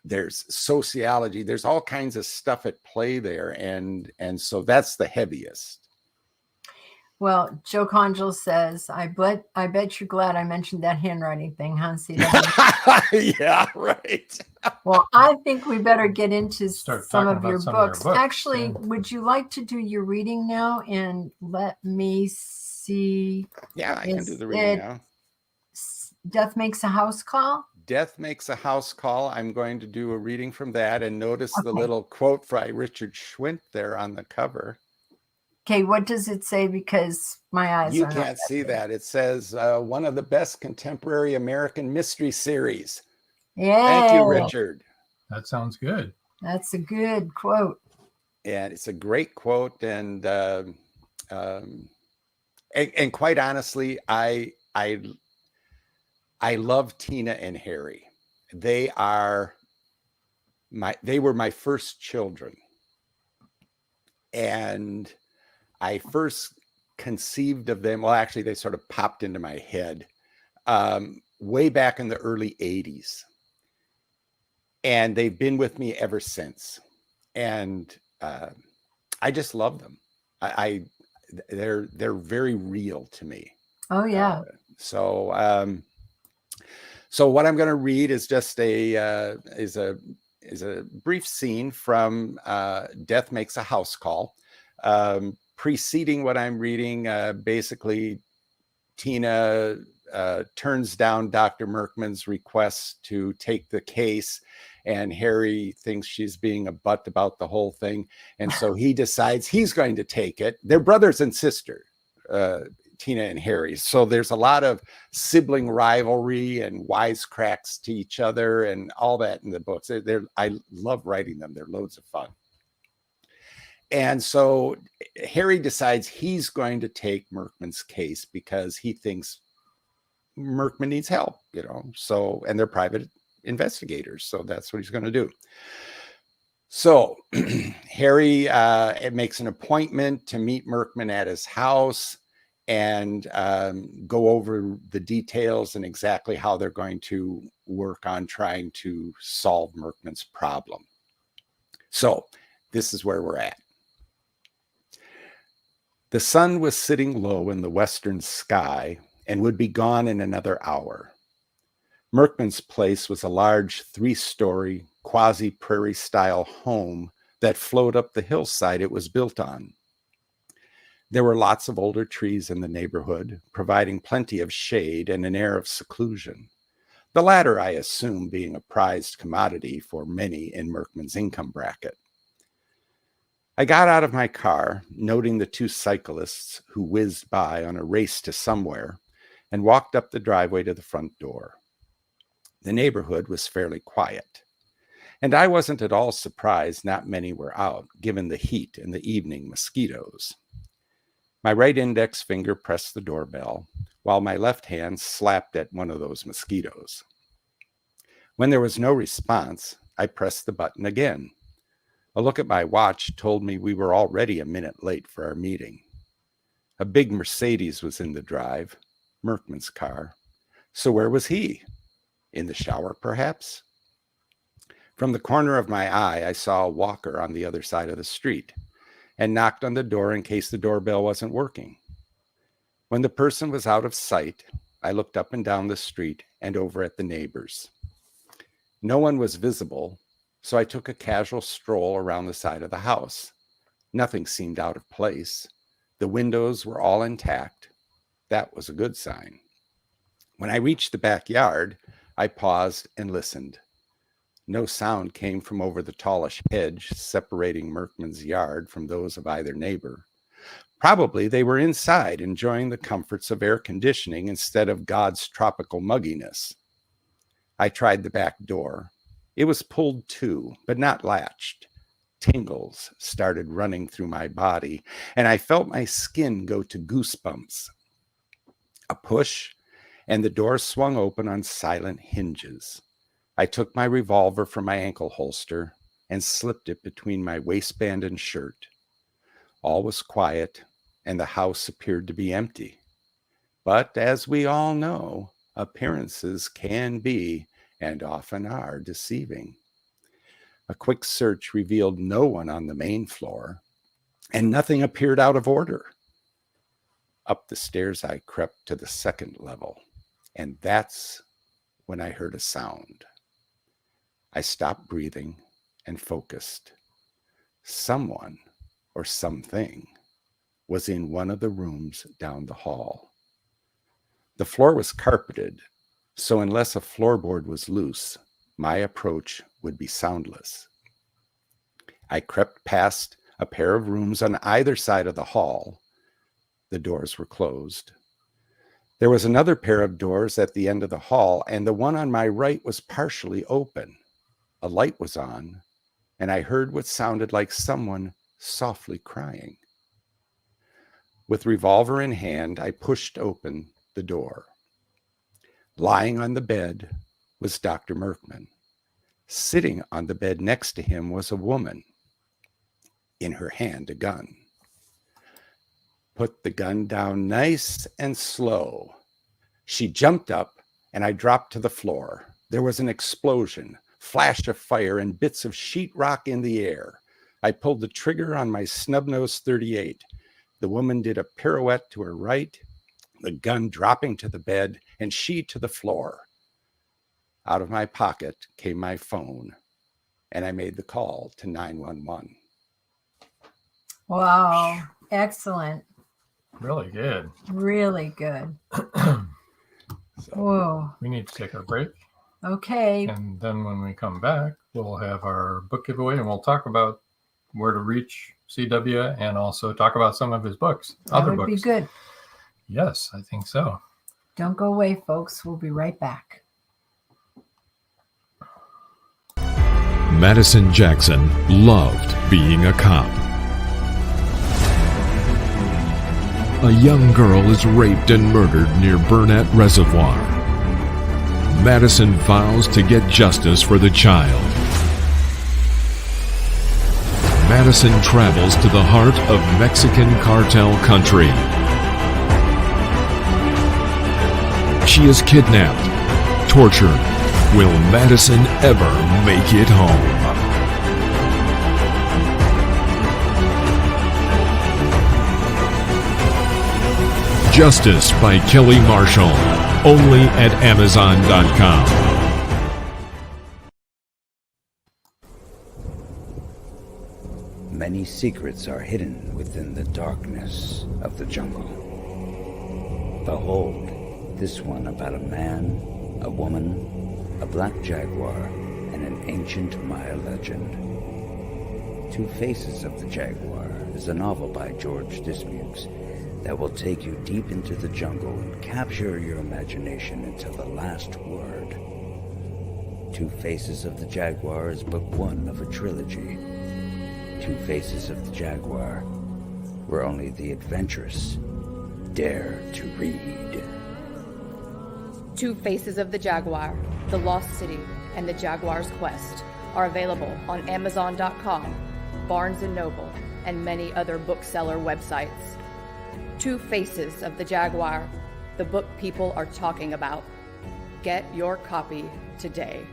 there's sociology, there's all kinds of stuff at play there. And so that's the heaviest. Well, Joe Conjal says, I bet you're glad I mentioned that handwriting thing, huh, CW? Yeah, right. Well, I think we better get into some of your books. Actually, yeah. Would you like to do your reading now? And let me see. Yeah, I can do the reading now. Death Makes a House Call? Death Makes a House Call. I'm going to do a reading from that, and notice the little quote by Richard Schwint there on the cover. Okay, what does it say? Because my eyes You are can't see that. It says one of the best contemporary American mystery series. Yeah. Thank you, Richard. That sounds good. That's a good quote. And it's a great quote. And quite honestly, I love Tina and Harry. They were my first children. And I first conceived of them. Well, actually, they sort of popped into my head way back in the early 80s. And they've been with me ever since. And I just love them. They're very real to me. Oh, yeah. So what I'm going to read is just a brief scene from Death Makes a House Call. Preceding what I'm reading, basically, Tina turns down Dr. Merkman's request to take the case, and Harry thinks she's being a butt about the whole thing. And so he decides he's going to take it. They're brothers and sisters, Tina and Harry. So there's a lot of sibling rivalry and wisecracks to each other and all that in the books. I love writing them. They're loads of fun. And so Harry decides he's going to take Merkman's case because he thinks Merkman needs help, so, and they're private investigators. So that's what he's going to do. So Harry makes an appointment to meet Merkman at his house and go over the details and exactly how they're going to work on trying to solve Merkman's problem. So this is where we're at. The sun was sitting low in the western sky and would be gone in another hour. Merkman's place was a large 3-story, quasi-prairie-style home that flowed up the hillside it was built on. There were lots of older trees in the neighborhood, providing plenty of shade and an air of seclusion. The latter, I assume, being a prized commodity for many in Merkman's income bracket. I got out of my car, noting the 2 cyclists who whizzed by on a race to somewhere, and walked up the driveway to the front door. The neighborhood was fairly quiet, and I wasn't at all surprised not many were out, given the heat and the evening mosquitoes. My right index finger pressed the doorbell, while my left hand slapped at one of those mosquitoes. When there was no response, I pressed the button again. A look at my watch told me we were already a minute late for our meeting. A big Mercedes was in the drive, Merkman's car. So where was he? In the shower, perhaps? From the corner of my eye, I saw a walker on the other side of the street and knocked on the door in case the doorbell wasn't working. When the person was out of sight, I looked up and down the street and over at the neighbors. No one was visible, so I took a casual stroll around the side of the house. Nothing seemed out of place. The windows were all intact. That was a good sign. When I reached the backyard, I paused and listened. No sound came from over the tallish hedge separating Merkman's yard from those of either neighbor. Probably they were inside enjoying the comforts of air conditioning instead of God's tropical mugginess. I tried the back door. It was pulled to, but not latched. Tingles started running through my body, and I felt my skin go to goosebumps. A push, and the door swung open on silent hinges. I took my revolver from my ankle holster and slipped it between my waistband and shirt. All was quiet, and the house appeared to be empty. But as we all know, appearances can be, and often are, deceiving. A quick search revealed no one on the main floor, and nothing appeared out of order. Up the stairs I crept to the second level, and that's when I heard a sound. I stopped breathing and focused. Someone, or something, was in one of the rooms down the hall. The floor was carpeted, so unless a floorboard was loose, my approach would be soundless. I crept past a pair of rooms on either side of the hall. The doors were closed. There was another pair of doors at the end of the hall, and the one on my right was partially open. A light was on, and I heard what sounded like someone softly crying. With revolver in hand, I pushed open the door. Lying on the bed was Dr. Merkman. Sitting on the bed next to him was a woman. In her hand, a gun. Put the gun down nice and slow. She jumped up, and I dropped to the floor. There was an explosion, flash of fire, and bits of sheetrock in the air. I pulled the trigger on my snub-nosed .38. The woman did a pirouette to her right, the gun dropping to the bed and she to the floor. Out of my pocket came my phone, and I made the call to 911. Wow. Excellent. Really good. Really good. So, Whoa. We need to take a break. Okay. And then when we come back, we'll have our book giveaway and we'll talk about where to reach CW and also talk about some of his books. That would be good. Yes, I think so. Don't go away, folks. We'll be right back. Madison Jackson loved being a cop. A young girl is raped and murdered near Burnett Reservoir. Madison vows to get justice for the child. Madison travels to the heart of Mexican cartel country. She is kidnapped, tortured. Will Madison ever make it home? Justice by Kelly Marshall, only at Amazon.com. Many secrets are hidden within the darkness of the jungle. Behold, this one about a man, a woman, a black jaguar, and an ancient Maya legend. Two Faces of the Jaguar is a novel by George Dismukes that will take you deep into the jungle and capture your imagination until the last word. Two Faces of the Jaguar is book one of a trilogy. Two Faces of the Jaguar, where only the adventurous dare to read. Two Faces of the Jaguar, The Lost City, and The Jaguar's Quest are available on Amazon.com, Barnes & Noble, and many other bookseller websites. Two Faces of the Jaguar, the book people are talking about. Get your copy today.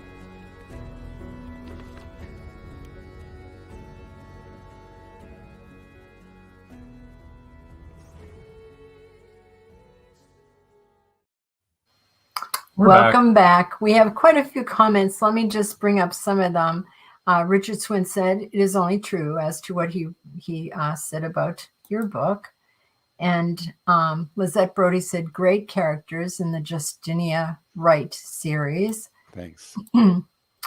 Welcome back. We have quite a few comments. Let me just bring up some of them. Richard Swin said it is only true as to what he said about your book. And Lizette Brody said, great characters in the Justinia Wright series. thanks.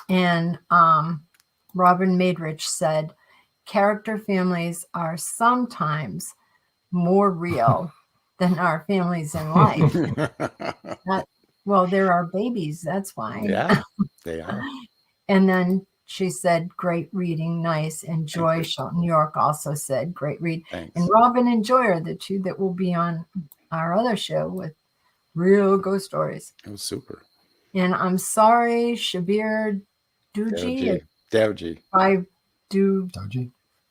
And Robin Maidrich said, character families are sometimes more real than our families in life. Well, there are babies, that's why. Yeah, they are. And then she said, great reading, nice. And Joy Shelton New York also said, great read. Thanks. And Robin and Joy are the two that will be on our other show with real ghost stories. It was super. And I'm sorry, Shabir Doji. Doji.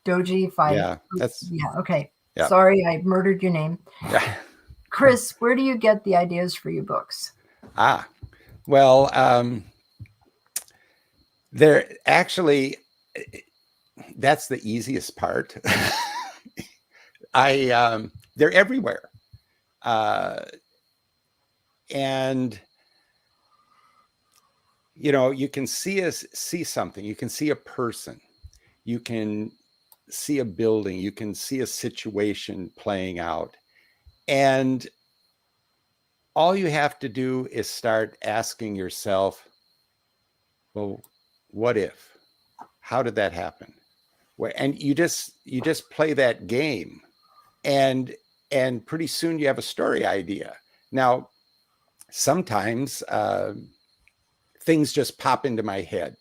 Doji. Yeah, okay. Yeah. Sorry, I murdered your name. Yeah. Chris, where do you get the ideas for your books? Well, they're actually, that's the easiest part. They're everywhere. And, you know, you can see something, you can see a person, you can see a building, you can see a situation playing out. And all you have to do is start asking yourself, well, what if? How did that happen? And you just play that game, and pretty soon you have a story idea. Now, sometimes things just pop into my head.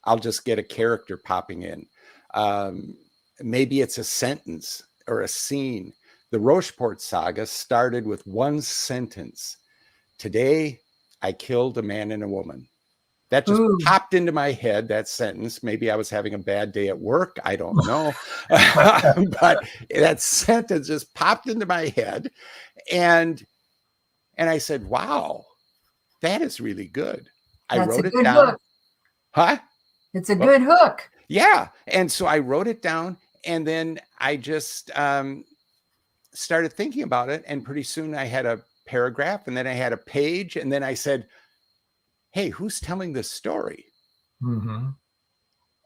I'll just get a character popping in. Maybe it's a sentence or a scene. The Rocheport Saga started with one sentence. Today, I killed a man and a woman. That just popped into my head, that sentence. Maybe I was having a bad day at work. I don't know. But that sentence just popped into my head. And I said, wow, that is really good. I wrote it down. Hook. Huh? It's a good hook. Yeah. And so I wrote it down, and then I just started thinking about it. And pretty soon I had a paragraph, and then I had a page, and then I said, hey, who's telling this story? Mm-hmm.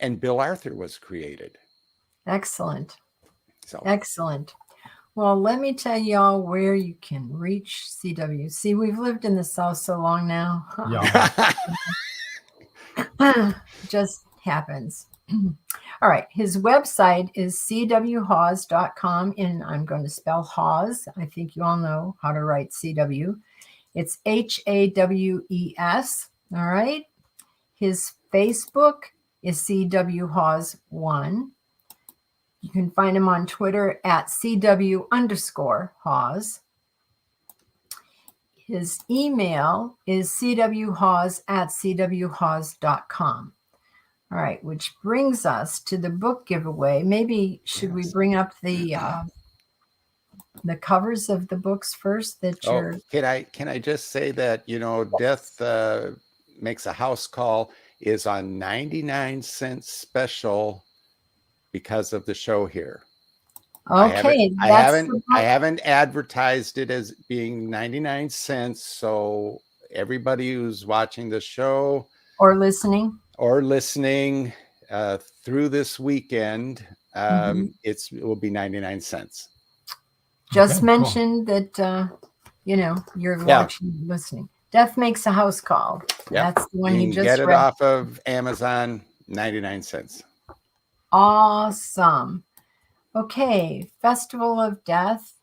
And Bill Arthur was created. Excellent. So Excellent. Well, let me tell y'all where you can reach CW. See, we've lived in the South so long now. Yeah. Just happens. All right. His website is cwhawes.com, and I'm going to spell Hawes. I think you all know how to write CW. It's HAWES. All right. His Facebook is CW Hawes 1. You can find him on Twitter at CW_Hawes. His email is cwhawes@cwhawes.com. All right, which brings us to the book giveaway. Maybe should we bring up the covers of the books first? That you're. Can I just say that, Death Makes a House Call is on 99-cent special because of the show here. Okay, I haven't advertised it as being 99 cents. So everybody who's watching the show or listening through this weekend, it will be 99 cents. Just mention that you're watching, listening. Death Makes a House Call. Yep. That's the one you just get read. It off of Amazon, 99 cents. Awesome. Okay, Festival of Death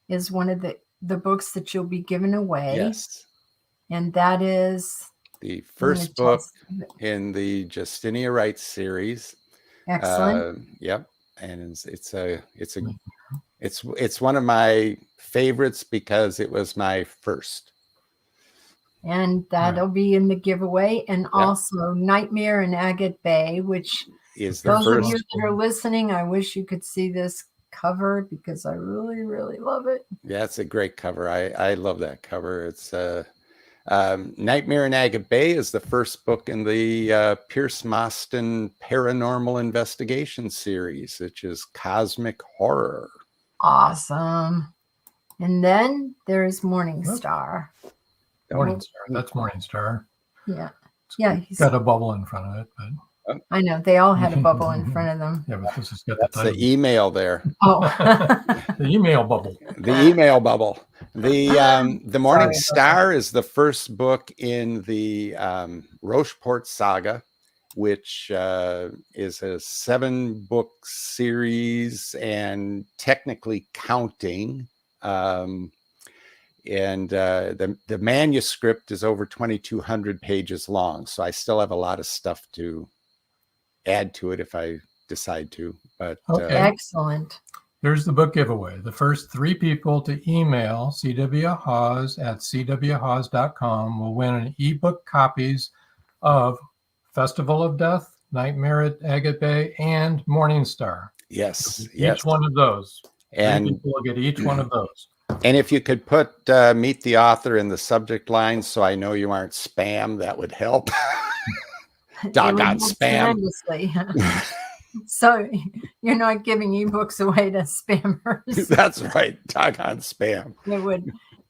is one of the books that you'll be giving away. Yes. And that is the first book in the Justinia Wright series. Excellent. Yep. And it's one of my favorites because it was my first. And that'll be in the giveaway. And also Nightmare in Agate Bay, which is the those first. of you that are listening, I wish you could see this cover because I really, really love it. Yeah, it's a great cover. I love that cover. It's Nightmare in Agate Bay is the first book in the Pierce Mostyn Paranormal Investigations series, which is cosmic horror. Awesome. And then there's Morning Star. Morning Star. That's Morning Star. Yeah. Yeah. He's got a bubble in front of it, but I know they all had a bubble in front of them. Yeah, but this has got That's the email there. Oh, the email bubble. The email bubble. The Morning Star is the first book in the Rocheport Saga, which is a 7-book series and technically counting. And the manuscript is over 2,200 pages long. So I still have a lot of stuff to add to it if I decide to. But excellent. Here's the book giveaway. The first 3 people to email cwhawes@cwhawes.com will win an ebook copies of Festival of Death, Nightmare at Agate Bay, and Morning Star. Yes. Each one of those. And 3 people will get each one of those. And if you could put meet the author in the subject line so I know you aren't spam, that would help. Doggone spam. So you're not giving ebooks away to spammers. That's right. Doggone spam.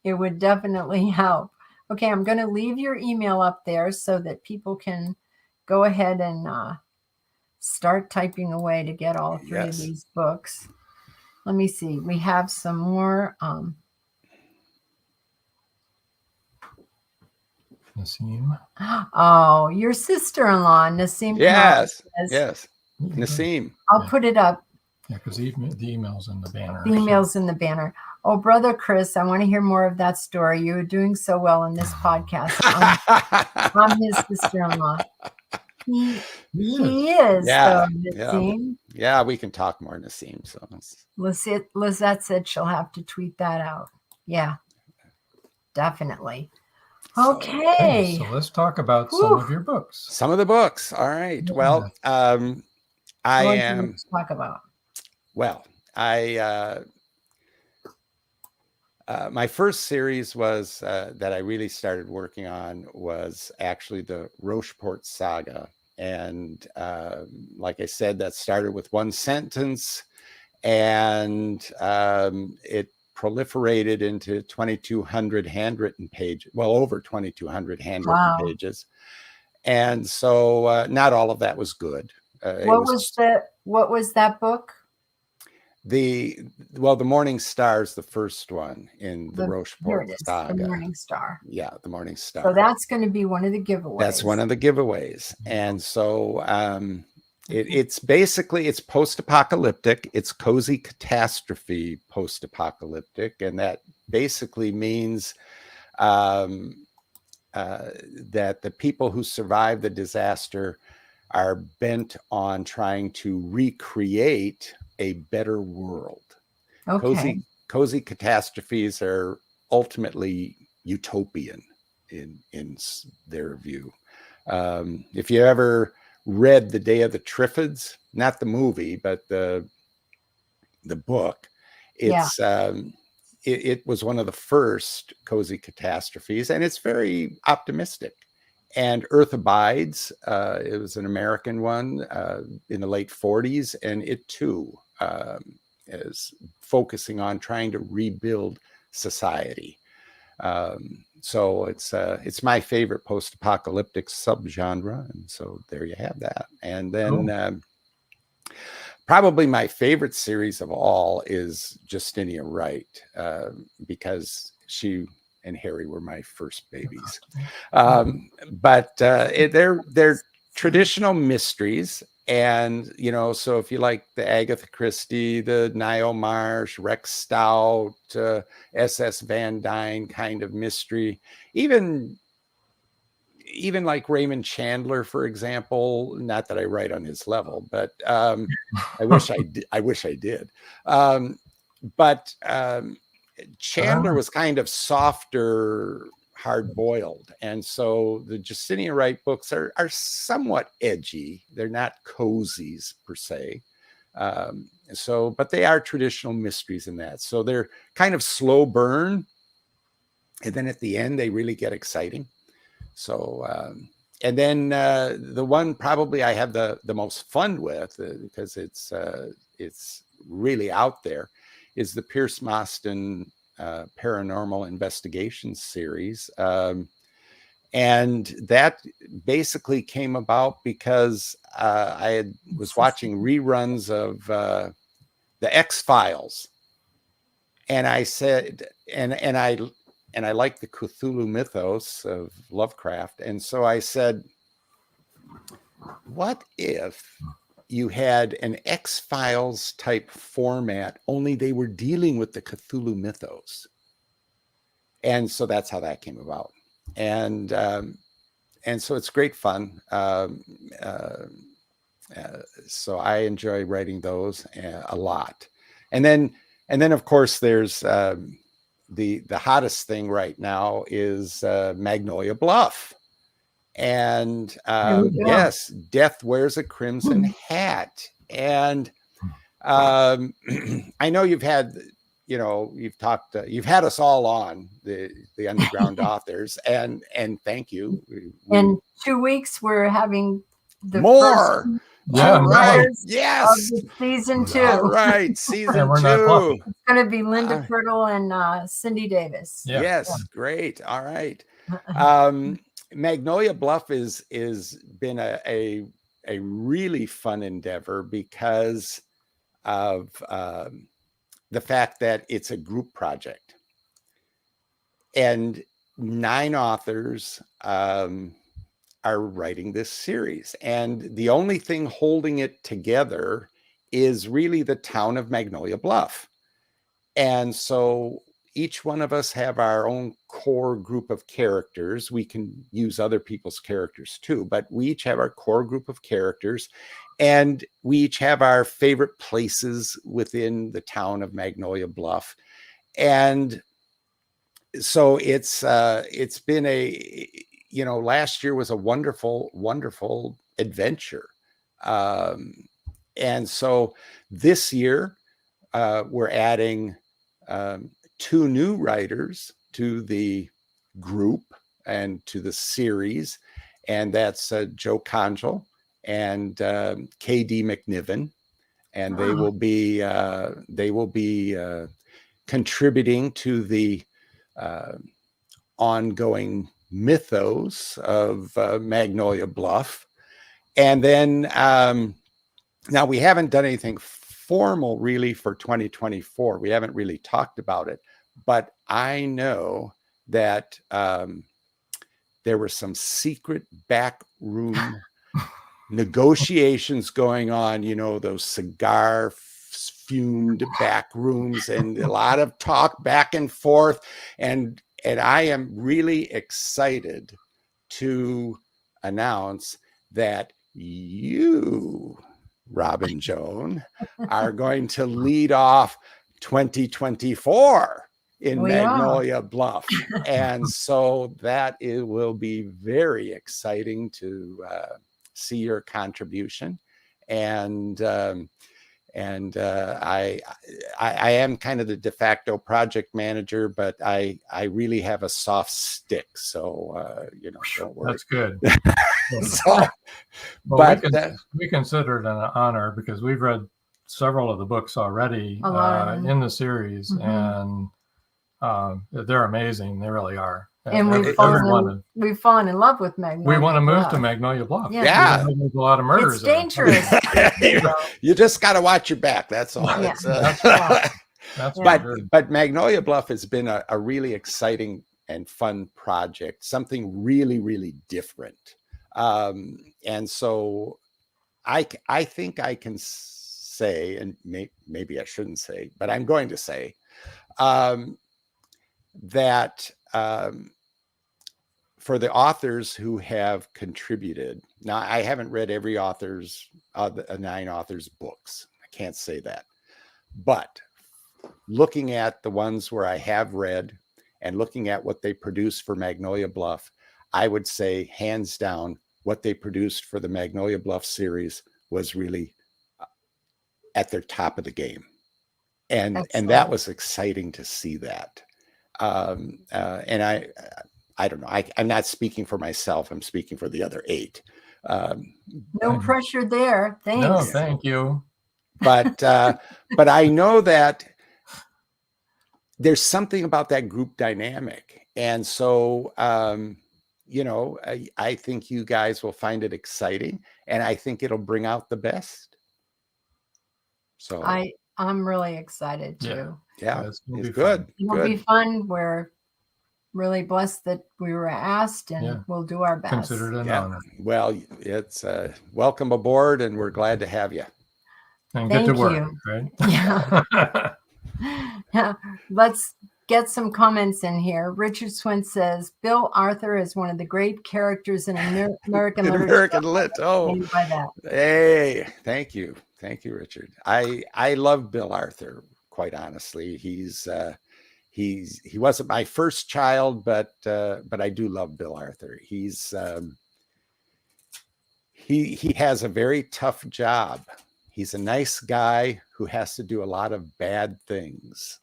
It would definitely help. Okay, I'm going to leave your email up there so that people can go ahead and start typing away to get all 3 of these books. Let me see. We have some more. Nassim. Oh, your sister-in-law, Nassim. Yes. Nassim. I'll put it up. Yeah, because the email's in the banner. The email's in the banner. Oh, Brother Chris, I want to hear more of that story. You were doing so well in this podcast. I'm his sister-in-law. He is. Yeah. Nassim. Yeah, we can talk more, Nassim. So Lizette said she'll have to tweet that out. Yeah, definitely. Okay. So let's talk about some of your books. Some of the books. All right. Yeah. Well, talk about. Well, my first series was that I really started working on was actually the Rocheport Saga. And like I said, that started with one sentence, and it proliferated into 2,200 handwritten pages, well over 2,200 handwritten pages. And so not all of that was good. What was that book? The Morning Star is the first one in the Rocheport Saga. The Morning Star. Yeah, the Morning Star. So that's going to be one of the giveaways. That's one of the giveaways. And so it's basically, it's post-apocalyptic. It's cozy catastrophe post-apocalyptic. And that basically means that the people who survive the disaster are bent on trying to recreate a better world. Okay. Cozy catastrophes are ultimately utopian in their view. If you ever read The Day of the Triffids, not the movie, but the book, it's it was one of the first cozy catastrophes, and it's very optimistic. And Earth Abides, it was an American one in the late 40s, and it too is focusing on trying to rebuild society. So it's my favorite post-apocalyptic subgenre, and so there you have that. And then probably my favorite series of all is Justinia Wright, because she and Harry were my first babies. But they're traditional mysteries. And, you know, so if you like the Agatha Christie, the Niall Marsh, Rex Stout, S.S. Van Dyne kind of mystery, even like Raymond Chandler, for example, not that I write on his level, but I wish I did. But Chandler was kind of softer, hard-boiled, and so the Justinia Wright books are somewhat edgy. They're not cozies per se, but they are traditional mysteries in that. So they're kind of slow burn, and then at the end they really get exciting. So and then the one probably I have the most fun with, because it's really out there, is the Pierce Mostyn Paranormal Investigations series. And that basically came about because I was watching reruns of the X-Files. And I said, and I like the Cthulhu mythos of Lovecraft. And so I said, what if you had an X-Files type format, only they were dealing with the Cthulhu mythos? And so that's how that came about. And so it's great fun. So I enjoy writing those a lot. And then of course there's the hottest thing right now is Magnolia Bluff. And yes, Death Wears a Crimson Hat. And I know you've had, you've talked, you've had us all on the underground authors, and thank you. In 2 weeks, we're having the more. Right. Yes. Of season 2. All right. Season 2. It's going to be Linda Prittle and Cindy Davis. Yeah. Yes. Yeah. Great. All right. Magnolia Bluff is been a really fun endeavor because of the fact that it's a group project, and 9 authors are writing this series, and the only thing holding it together is really the town of Magnolia Bluff. And so each one of us have our own core group of characters. We can use other people's characters too, but we each have our core group of characters, and we each have our favorite places within the town of Magnolia Bluff. And so it's been last year was a wonderful, wonderful adventure. And so this year we're adding 2 new writers to the group and to the series, and that's Joe Conjal and Katy McNiven, and they will be contributing to the ongoing mythos of Magnolia Bluff. And then now we haven't done anything formal really for 2024. We haven't really talked about it, but I know that there were some secret backroom negotiations going on, those cigar fumed back rooms, and a lot of talk back and forth. And I am really excited to announce that you, Robin Joan, are going to lead off 2024 in Magnolia Bluff. And so it will be very exciting to see your contribution. And I am kind of the de facto project manager, but I really have a soft stick. So, don't worry. That's good. So, but we consider it an honor because we've read several of the books already in the series, and they're amazing. They really are. And we've fallen in love with Magnolia. We want to move to Magnolia Bluff. Yeah. There's a lot of murders. It's dangerous. You just got to watch your back. That's all. Yeah. But Magnolia Bluff has been a really exciting and fun project, something really, really different. And so I think I can say, and maybe I shouldn't say, but I'm going to say that for the authors who have contributed, now I haven't read every author's 9 authors' books. I can't say that. But looking at the ones where I have read and looking at what they produced for Magnolia Bluff, I would say hands down what they produced for the Magnolia Bluff series was really at their top of the game. And that was exciting to see that. And I don't know. I'm not speaking for myself. I'm speaking for the other 8. No pressure there. Thanks. No, thank you. But I know that there's something about that group dynamic. And so, I think you guys will find it exciting, and I think it'll bring out the best. So I'm really excited too. Yeah, it's good. It'll be fun. We're really blessed that we were asked, and we'll do our best. Considered an honor. Well, it's welcome aboard, and we're glad to have you. And get to work, right? Yeah. Yeah. Let's get some comments in here. Richard Swint says, Bill Arthur is one of the great characters in American literature. American lit. Oh, by that. Hey, thank you. Thank you, Richard. I love Bill Arthur, quite honestly. He wasn't my first child, but I do love Bill Arthur. He's he has a very tough job. He's a nice guy who has to do a lot of bad things.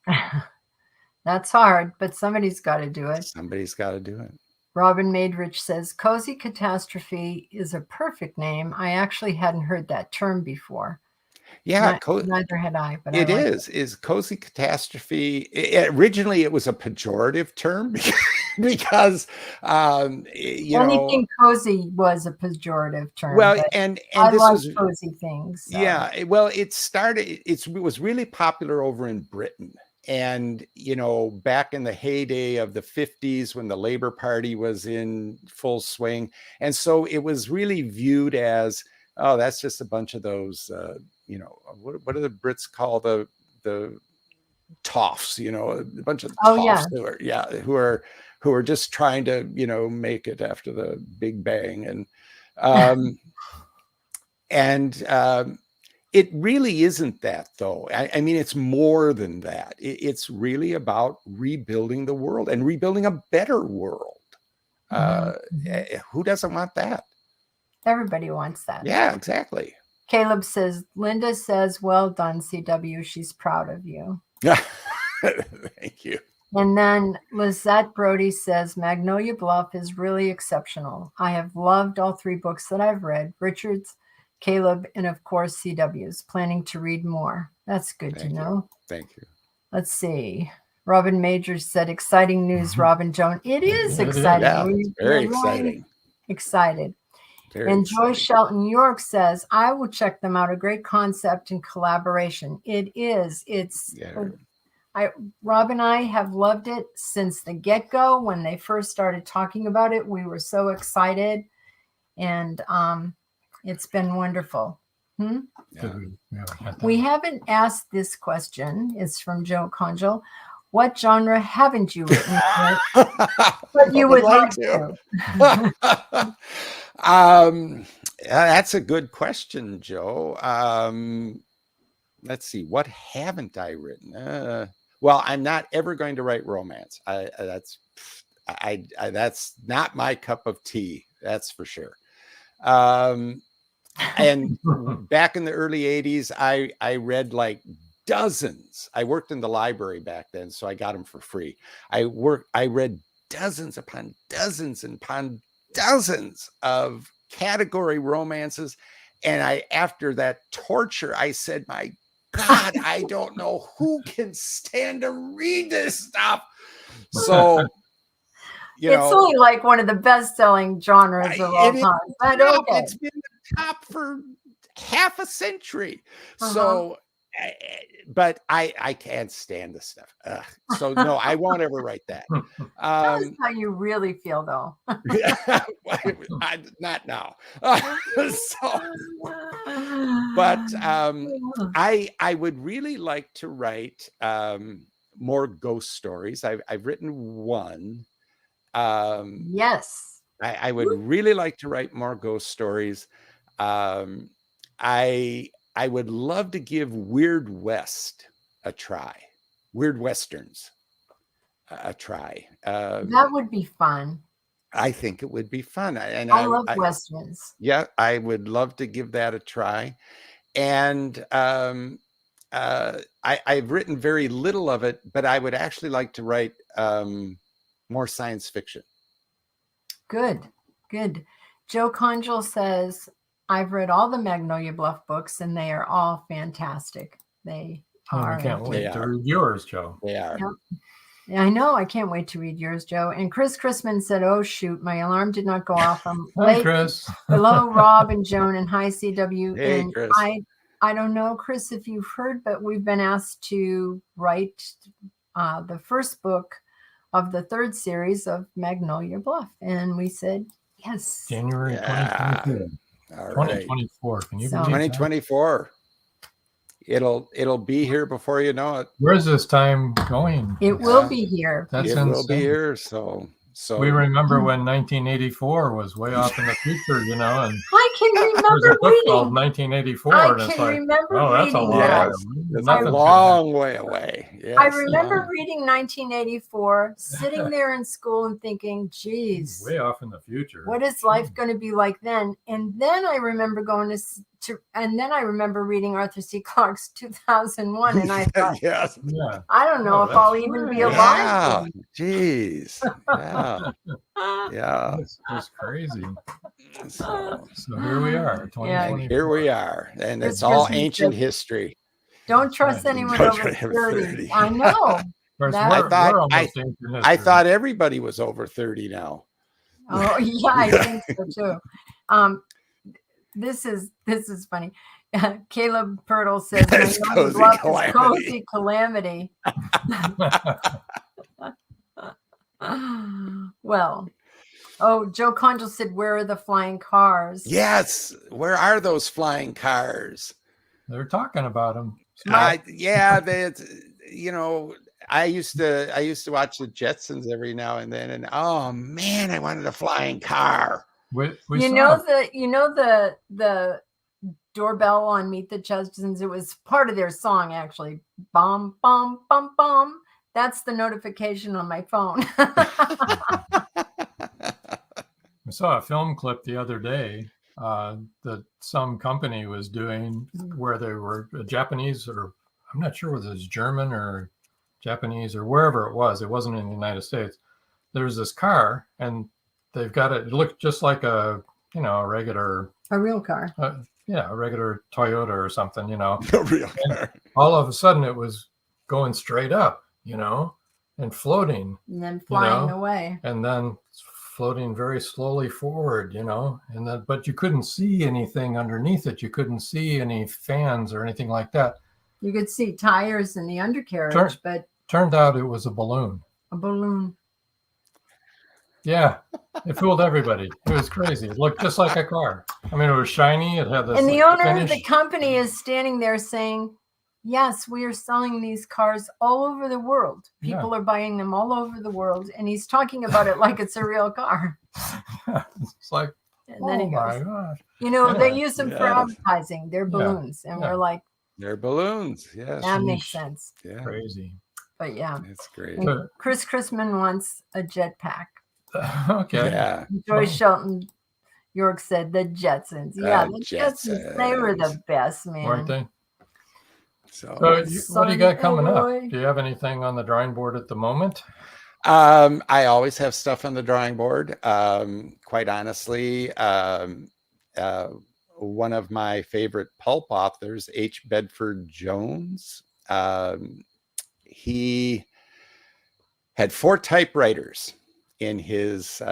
That's hard, but somebody's got to do it. Somebody's got to do it. Robin Maidrich says, Cozy Catastrophe is a perfect name. I actually hadn't heard that term before. Yeah, neither had I. But it is Cozy Catastrophe. Originally, it was a pejorative term because anything cozy was a pejorative term. Well, and I this was cozy things. So. Yeah, well, it was really popular over in Britain. And, back in the heyday of the 50s when the Labor Party was in full swing. And so it was really viewed as, oh, that's just a bunch of those, what do the Brits call the toffs, a bunch of toffs who are just trying to, make it after the Big Bang. And, it really isn't that, though. I mean, it's more than that. It's really about rebuilding the world and rebuilding a better world. Who doesn't want that? Everybody wants that. Yeah, exactly. Caleb says, Linda says, well done, CW. She's proud of you. Thank you. And then Lizette Brody says, Magnolia Bluff is really exceptional. I have loved all 3 books that I've read. Richard's, Caleb, and of course CW's. Planning to read more. That's good to know. Thank you. Let's see. Robin Majors said, exciting news, Robin Joan. It is exciting. Yeah, it's very exciting. Excited. Very and exciting. Joy Shelton York says, I will check them out. A great concept and collaboration. It is. Rob and I have loved it since the get-go. When they first started talking about it, we were so excited. And it's been wonderful. Yeah. We haven't asked this question. It's from Joe Conjal. What genre haven't you written but you would like to? That's a good question, Joe. Let's see. What haven't I written? Well, I'm not ever going to write romance. That's not my cup of tea. That's for sure. And back in the early 80s, I read like dozens. I worked in the library back then, so I got them for free. I read dozens upon dozens upon dozens of category romances. And after that torture, I said, my God, I don't know who can stand to read this stuff. So, it's only like one of the best-selling genres of all time. It's been the top for half a century. So, but I can't stand this stuff. So no, I won't ever write that. Tell us how you really feel, though. Not now. But I would really like to write more ghost stories. I've written one. Yes. I would really like to write more ghost stories. I would love to give Weird West a try. Weird Westerns a try. That would be fun. I think it would be fun. And I love Westerns. Yeah, I would love to give that a try. And I've written very little of it, but I would actually like to write more science fiction. Good. Joe Conjal says, I've read all the Magnolia Bluff books, and they are all fantastic. They are. I can't wait to read yours, Joe. They are. Yep. I know. I can't wait to read yours, Joe. And Chris Chrisman said, oh, shoot, my alarm did not go off. I'm late. Hi, Chris. Hello, Rob and Joan, and hi, CW. Hey, and Chris. I don't know, Chris, if you've heard, but we've been asked to write the first book of the third series of Magnolia Bluff. And we said, yes. January 2024. 2024. Can you believe 2024. It'll be here before you know it. Where's this time going? It will be here. That's insane. Will be here. So we remember when 1984 was way off in the future, and I can remember there's a book reading called 1984, and it's like, that's a long, it's a long way away. Yes, I remember reading 1984, sitting there in school and thinking, geez, way off in the future. What is life going to be like then? And then I remember I remember reading Arthur C. Clarke's 2001, and I thought, I don't know if I'll even be alive. Jeez. Yeah. It's crazy. So here we are. 2024. Here we are. And it's all ancient history. Don't trust anyone over 30. I know. I thought everybody was over 30 now. Oh, yeah, I think so too. This is funny. Caleb Pirtle says, Cozy Calamity. Well, Joe Conjal said, where are the flying cars? Yes. Where are those flying cars? They're talking about them. I used to watch the Jetsons every now and then, and oh man, I wanted a flying car. The doorbell on Meet the Jetsons, it was part of their song, actually. Bum, bum, bum, bum. That's the notification on my phone. I saw a film clip the other day that some company was doing where they were Japanese, or I'm not sure whether it was German or Japanese or wherever it was. It wasn't in the United States. There's this car, and they've got it looked just like a regular, a real car. A regular Toyota or something, A real car. All of a sudden it was going straight up, and floating. And then flying away. And then floating very slowly forward, and then, but you couldn't see anything underneath it. You couldn't see any fans or anything like that. You could see tires in the undercarriage, but turned out it was a balloon. A balloon. Yeah, it fooled everybody. It was crazy. It looked just like a car. I mean, it was shiny. It had this. And the owner of the company is standing there saying, yes, we are selling these cars all over the world. People are buying them all over the world. And he's talking about it like it's a real car. It's like, and then he goes, my gosh. They use them for advertising. They're balloons. And we're like, they're balloons. Yeah. That makes sense. Yeah. Crazy. But yeah. It's great. Chris Chrisman wants a jetpack. Okay. Yeah. Joyce Shelton York said the Jetsons. Yeah, the Jetsons. They were the best, man. Weren't they? So what do you got coming up? Do you have anything on the drawing board at the moment? I always have stuff on the drawing board. Quite honestly, one of my favorite pulp authors, H. Bedford Jones, he had 4 typewriters in his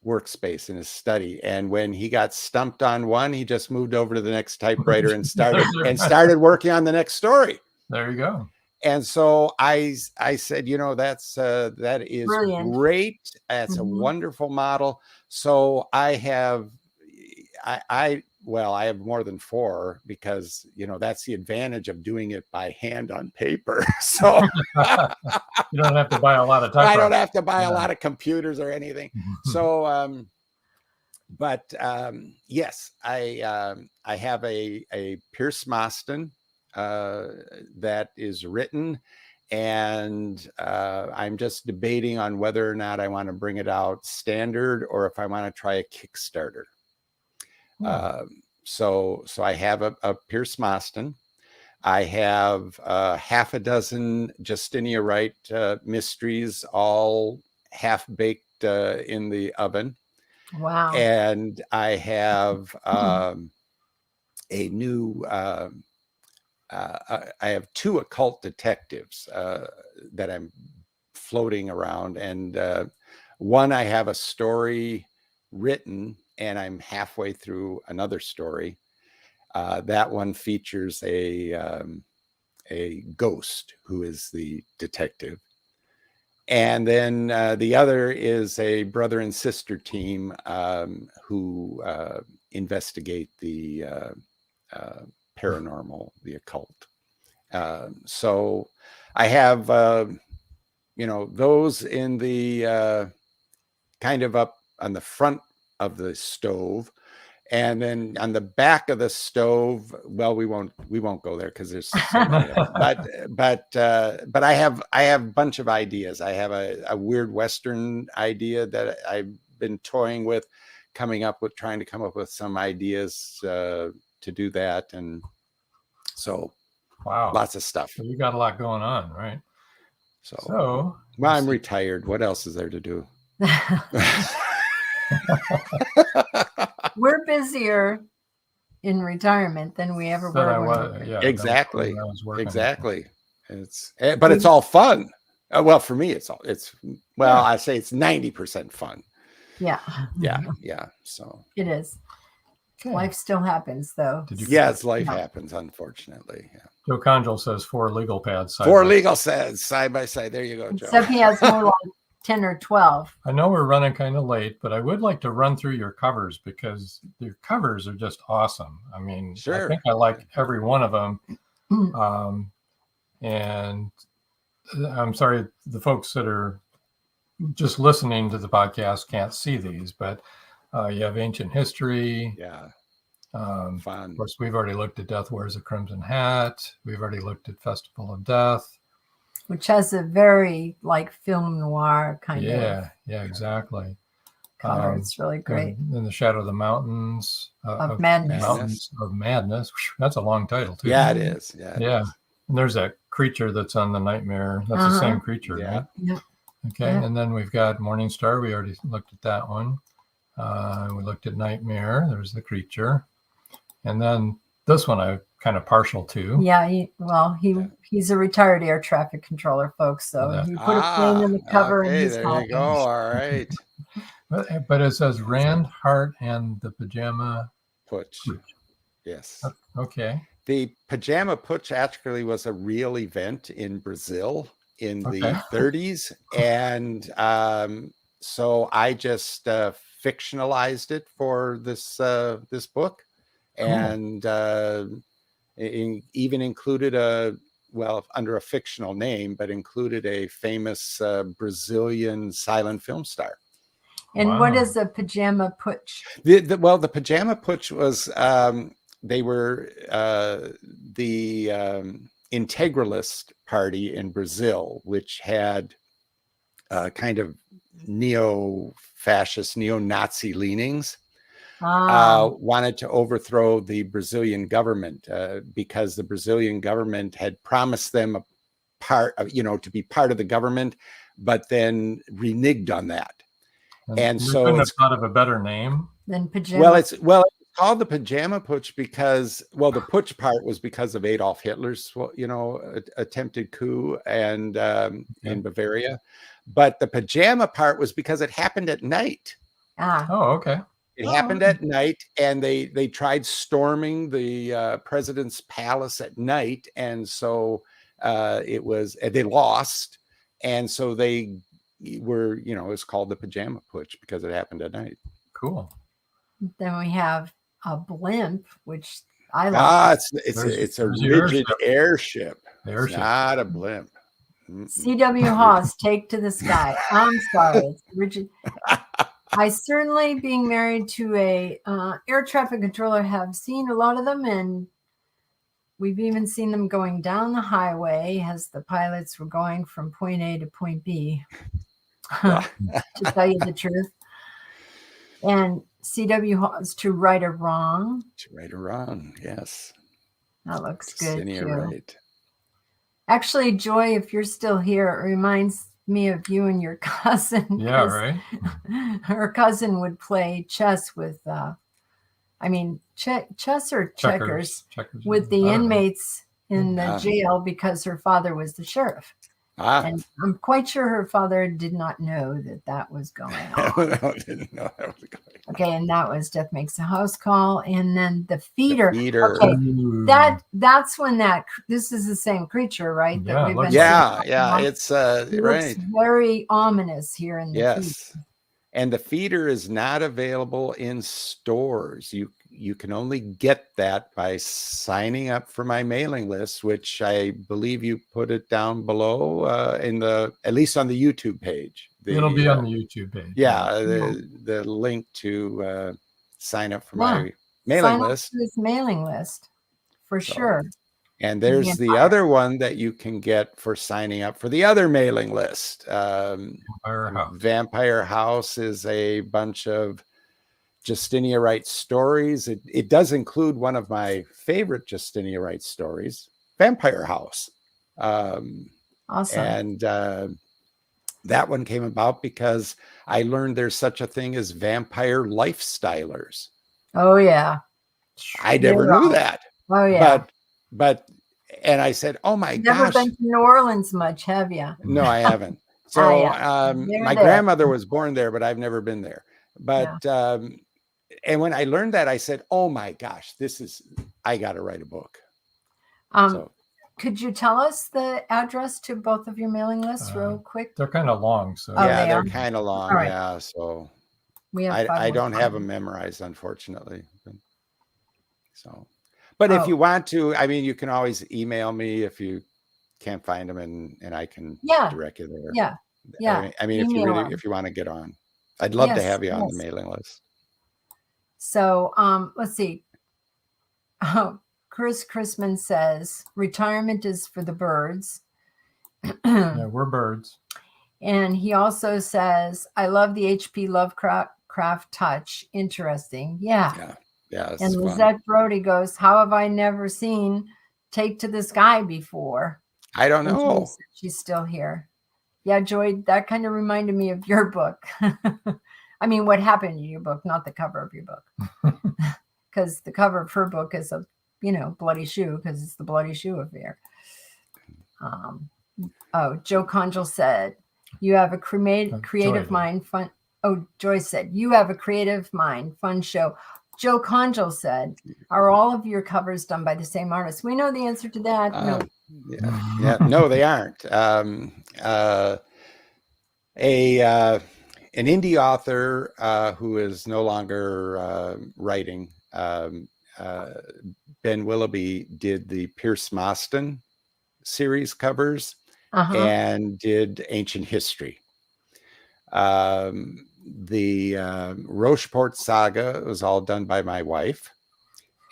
workspace, in his study, and when he got stumped on one, he just moved over to the next typewriter and started working on the next story. There you go. And so I said, that is brilliant. Great. That's a wonderful model. So I have more than 4, because that's the advantage of doing it by hand on paper. So you don't have to buy a lot of typewriters. I don't have to buy a lot of computers or anything. So yes, I have a Pierce Mostyn that is written, and I'm just debating on whether or not I want to bring it out standard or if I want to try a Kickstarter. So I have a Pierce Mostyn. I have half a dozen Justinia Wright mysteries, all half baked in the oven. Wow. And I have a new, I have 2 occult detectives that I'm floating around. And one, I have a story written, and I'm halfway through another story. That one features a ghost who is the detective. And then the other is a brother and sister team who investigate the paranormal, the occult. So I have, those in the kind of up on the front of the stove, and then on the back of the stove, well, we won't go there because there's so many of them. But I have a bunch of ideas. I have a weird Western idea that I've been toying with, trying to come up with some ideas to do that. And so wow, lots of stuff. So you got a lot going on, right? So well, I'm retired. What else is there to do? We're busier in retirement than we ever were. Exactly. But it's all fun. Well, for me, I say it's 90% fun. Yeah. So it is. Okay. Life still happens, though. Life happens, unfortunately. Yeah. Joe Conjal says 4 legal pads. 4 legal pads side by side. There you go, Joe. Except he has more like 10 or 12. I know we're running kind of late, but I would like to run through your covers because your covers are just awesome. I mean, sure. I think I like every one of them. And I'm sorry, the folks that are just listening to the podcast can't see these, but you have ancient history. Yeah. Fun. Of course, we've already looked at Death Wears a Crimson Hat. We've already looked at Festival of Death, which has a very film noir kind of. Yeah, exactly. Color. It's really great. In the Shadow of the Mountains of Madness. Mountains of Madness. That's a long title too. Yeah, it is. Yeah. And there's that creature that's on the Nightmare. That's the same creature, right? Yeah. Okay. Yeah. And then we've got Morning Star. We already looked at that one. We looked at Nightmare. There's the creature. And then this one I kind of partial to. Yeah, he's a retired air traffic controller, folks. So he put a plane in the cover, and he's there helping. you go. All right. But it says Rand Hart and the Pajama Putsch. Yes. Okay. The Pajama Putsch actually was a real event in Brazil in the 30s. And so I just fictionalized it for this book. Cool. And even included under a fictional name, but included a famous Brazilian silent film star. And what is a Pajama Putsch? The Pajama Putsch was they were the integralist party in Brazil, which had kind of neo-fascist, neo-Nazi leanings. Wanted to overthrow the Brazilian government because the Brazilian government had promised them to be part of the government, but then reneged on that. And so couldn't have thought of a better name than Pajama. Well, it's called the Pajama Putsch because the Putsch part was because of Adolf Hitler's attempted coup and in Bavaria, but the pajama part was because it happened at night. Oh, okay. It happened at night, and they tried storming the president's palace at night, and so they lost, and so they were it's called the Pajama Putsch because it happened at night. Cool. Then we have a blimp, which I like. It's a rigid airship. It's not a blimp. C.W. Hawes, Take to the Sky. I'm sorry, it's rigid. I certainly, being married to a air traffic controller, have seen a lot of them, and we've even seen them going down the highway as the pilots were going from point A to point B, to tell you the truth. And C.W. Hawes, To Right or Wrong. To Right or Wrong, yes. That looks good, too. Right. Actually, Joy, if you're still here, it reminds me of you and your cousin. Yeah, right. Her cousin would play chess with, chess or checkers with the inmates in the jail because her father was the sheriff. And I'm quite sure her father did not know that was going on. No, didn't know that was going on. Okay, and that was Death Makes a House Call. And then the feeder. Okay, that's when this is the same creature, right? It's it right. looks very ominous here in the feeder. And the feeder is not available in stores. You can only get that by signing up for my mailing list, which I believe you put it down below at least on the YouTube page. It'll be on the YouTube page. Yeah, the link to sign up for my mailing list. Sign up for this mailing list, for sure. And there's the other one that you can get for signing up for the other mailing list. Vampire House is a bunch of Justinia Wright stories. It does include one of my favorite Justinia Wright stories, Vampire House. Awesome. And that one came about because I learned there's such a thing as vampire lifestylers. Oh, yeah. I never knew that. Oh, yeah. But and I said, oh, my gosh. Never been to New Orleans much, have you? No, I haven't. So my grandmother was born there, but I've never been there. But and when I learned that, I said, oh, my gosh, I got to write a book. Could you tell us the address to both of your mailing lists real quick? They're kind of long. So they're kind of long. Right. Yeah. So I don't have them memorized, unfortunately. But if you want to, you can always email me if you can't find them and I can direct you there. Yeah. Yeah. If you want to get on, I'd love to have you on the mailing list. So let's see. Chris Chrisman says retirement is for the birds. Yeah, we're birds. And he also says, I love the H.P. Lovecraft touch. Interesting. Yeah. Yeah. And Lizette Brody goes, how have I never seen Take to the Sky before? I don't know. She's still here. Yeah, Joy, that kind of reminded me of your book. what happened in your book, not the cover of your book. Because the cover of her book is a bloody shoe, because it's the bloody shoe affair. Joe Conjal said, you have a creative mind, fun. Oh, Joyce said, you have a creative mind, fun show. Joe Conjal said, are all of your covers done by the same artist? We know the answer to that. No. No, they aren't. An indie author who is no longer writing, Ben Willoughby, did the Pierce Mostyn series covers and did ancient history. The Rocheport Saga was all done by my wife,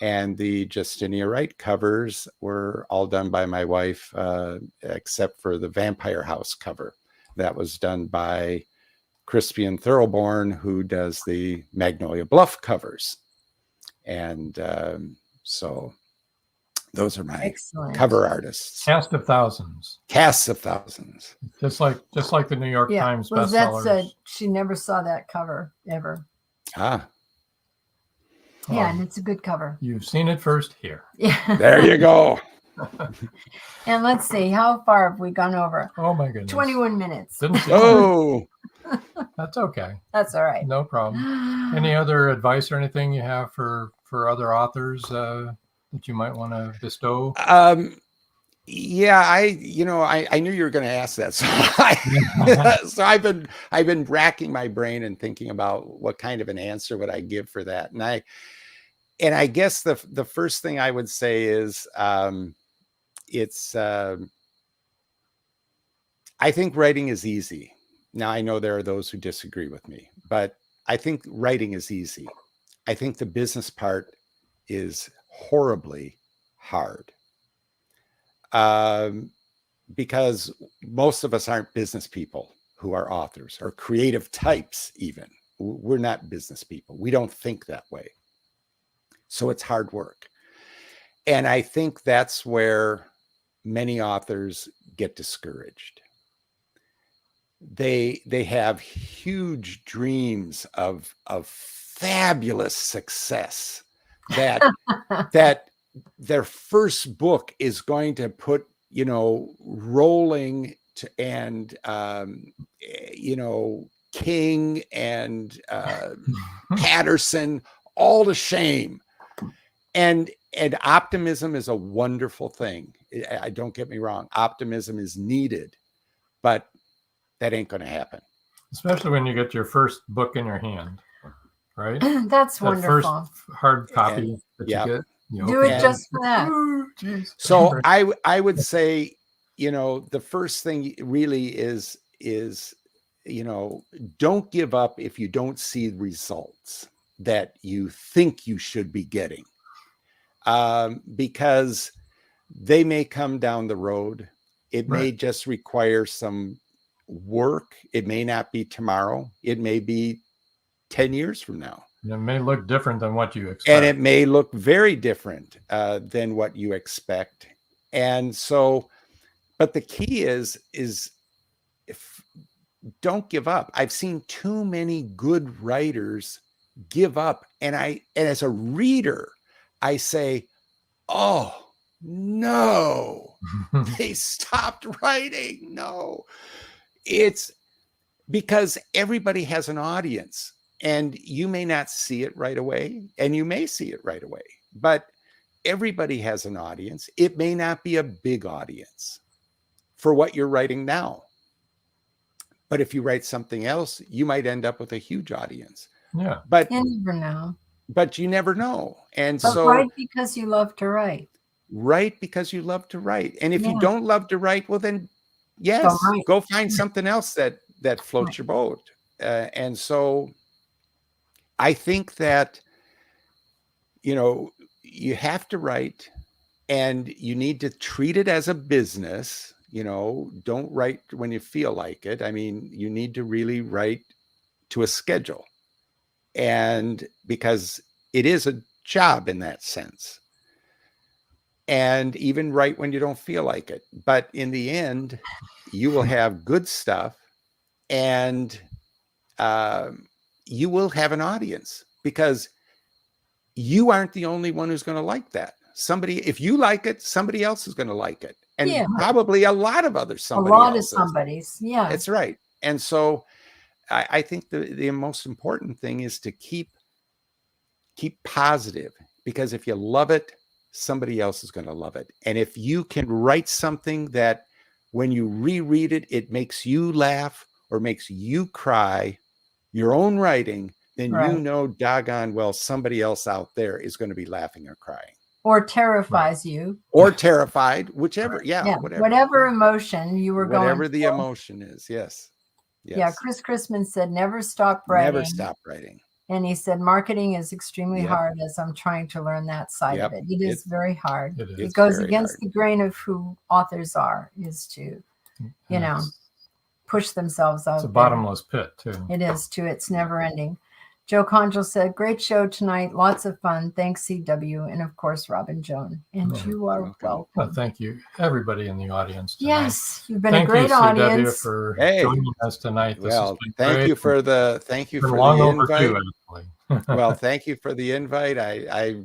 and the Justinia Wright covers were all done by my wife, except for the Vampire House cover. That was done by Crispian Thoroughborn, who does the Magnolia Bluff covers. And so those are my cover artists. Cast of thousands. Casts of thousands. Just like the New York Times bestsellers. That said, she never saw that cover ever. Ah. Yeah, and it's a good cover. You've seen it first here. Yeah. There you go. And let's see, how far have we gone over? Oh my goodness. 21 minutes. Oh. That's okay. That's all right. No problem. Any other advice or anything you have for other authors that you might want to bestow? Yeah, I knew you were going to ask that. So I've been racking my brain and thinking about what kind of an answer would I give for that. And I guess the first thing I would say is I think writing is easy. Now, I know there are those who disagree with me, but I think writing is easy. I think the business part is horribly hard. Because most of us aren't business people who are authors, or creative types even. We're not business people. We don't think that way. So it's hard work. And I think that's where many authors get discouraged. They have huge dreams of fabulous success, that their first book is going to put, Rowling and King and Patterson all to shame. And optimism is a wonderful thing. I don't get me wrong. Optimism is needed, but that ain't going to happen. Especially when you get your first book in your hand, right? That's wonderful. First hard copy that you get. Do it just for that. So I would say, the first thing really is, don't give up if you don't see results that you think you should be getting, because they may come down the road. It may just require some work. It may not be tomorrow. It may be 10 years from now. It may look different than what you expect. And it may look very different than what you expect. And so, but the key is don't give up. I've seen too many good writers give up. And as a reader, I say, oh, no, they stopped writing. No, it's because everybody has an audience. And you may not see it right away, and you may see it right away, but everybody has an audience. It may not be a big audience for what you're writing now. But if you write something else, you might end up with a huge audience. Yeah. But you never know. But you never know. And but so write because you love to write. Write because you love to write. And if you don't love to write, well then yes, go find something else that floats your boat. And so I think that, you have to write, and you need to treat it as a business. Don't write when you feel like it. I mean, you need to really write to a schedule, and because it is a job in that sense. And even write when you don't feel like it. But in the end, you will have good stuff, and you will have an audience, because you aren't the only one who's going to like that. if you like it, somebody else is going to like it. And Yeah. probably a lot of other somebody A lot else's. of somebody's. Yeah. That's right. And so I think the most important thing is to keep positive, because if you love it, somebody else is going to love it. And if you can write something that when you reread it, it makes you laugh or makes you cry, your own writing, then you know doggone well somebody else out there is going to be laughing or crying. Or terrifies you. Or terrified, whichever. Yeah, whatever emotion you were going through. Whatever the emotion is, yes. Yeah, Chris Chrisman said, never stop writing. Never stop writing. And he said, marketing is extremely hard as I'm trying to learn that side of it. It is very hard. It goes against the grain of who authors are, is to, push themselves out. It's a bottomless pit, too. It is, too. It's never ending. Joe Conjal said, great show tonight. Lots of fun. Thanks, CW. And, of course, Robin Joan. And you are welcome. Well, thank you, everybody in the audience tonight. Yes, you've been a great audience. Thank you, CW, for joining us tonight. Thank you for the invite. Well, thank you for the invite. I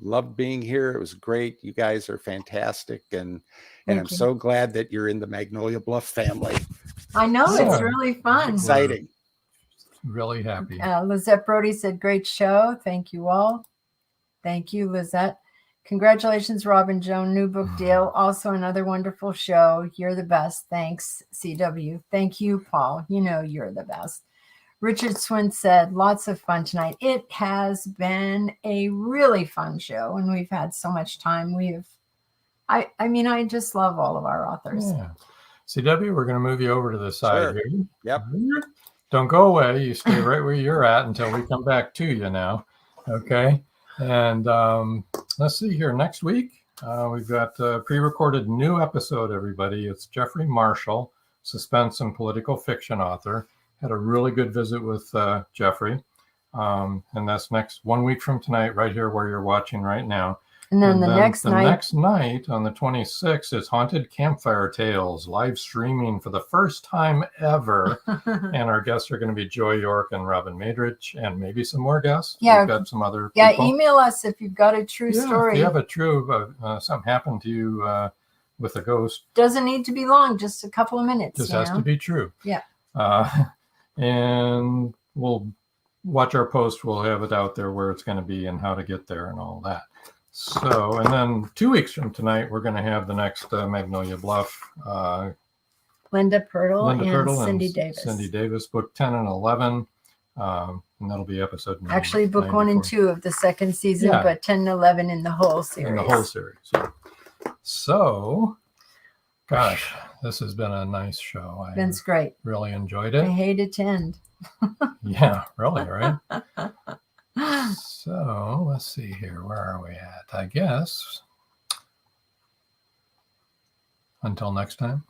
loved being here. It was great. You guys are fantastic. And I'm so glad that you're in the Magnolia Bluff family. I know, it's really fun. Exciting. Really happy. Lizette Brody said, great show. Thank you all. Thank you, Lizette. Congratulations, Robin Joan. New book deal. Also another wonderful show. You're the best. Thanks, CW. Thank you, Paul. You know you're the best. Richard Swin said, lots of fun tonight. It has been a really fun show, and we've had so much time. I just love all of our authors. Yeah. CW, we're going to move you over to the side here. Yep. Don't go away. You stay right where you're at until we come back to you now. Okay. And let's see here. Next week, we've got a pre-recorded new episode, everybody. It's Jeffrey Marshall, suspense and political fiction author. Had a really good visit with Jeffrey. And that's next 1 week from tonight, right here where you're watching right now. And then the next night on the 26th is Haunted Campfire Tales, live streaming for the first time ever. And our guests are going to be Joy York and Robin Madrich, and maybe some more guests. Yeah. We've got some other people. Email us if you've got a true story. If you have a true, something happened to you with a ghost. Doesn't need to be long, just a couple of minutes. Just has to be true. Yeah. And we'll watch our post. We'll have it out there where it's going to be and how to get there and all that. So, and then 2 weeks from tonight, we're going to have the next Magnolia Bluff. Linda Pirtle and Cindy Davis. Cindy Davis, book 10 and 11. And that'll be episode 9. Actually, book 1 and 2 of the second season, but 10 and 11 in the whole series. In the whole series. So, gosh, this has been a nice show. It's great. Really enjoyed it. I hate it to end. Yeah, really, right? So let's see here. Where are we at? I guess until next time.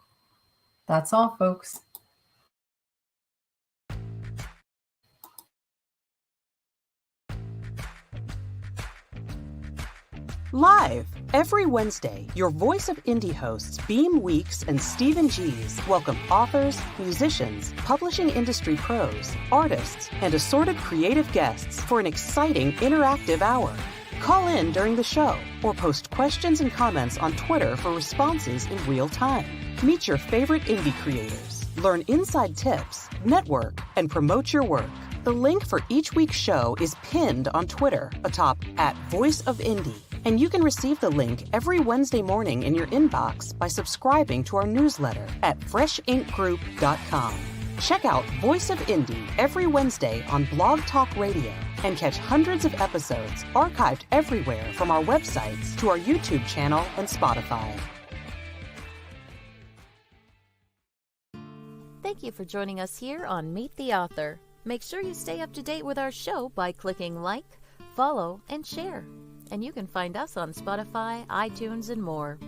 That's all, folks. Live every Wednesday, your Voice of Indie hosts Beam Weeks and Stephen G's welcome authors, musicians, publishing industry pros, artists, and assorted creative guests for an exciting interactive hour. Call in during the show or post questions and comments on Twitter for responses in real time. Meet your favorite indie creators, learn inside tips, network, and promote your work. The link for each week's show is pinned on Twitter atop @VoiceOfIndie. And you can receive the link every Wednesday morning in your inbox by subscribing to our newsletter at freshinkgroup.com. Check out Voice of Indie every Wednesday on Blog Talk Radio and catch hundreds of episodes archived everywhere from our websites to our YouTube channel and Spotify. Thank you for joining us here on Meet the Author. Make sure you stay up to date with our show by clicking like, follow, and share. And you can find us on Spotify, iTunes, and more.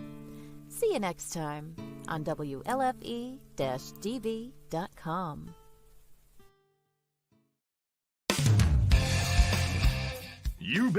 See you next time on WLFE-DV.com.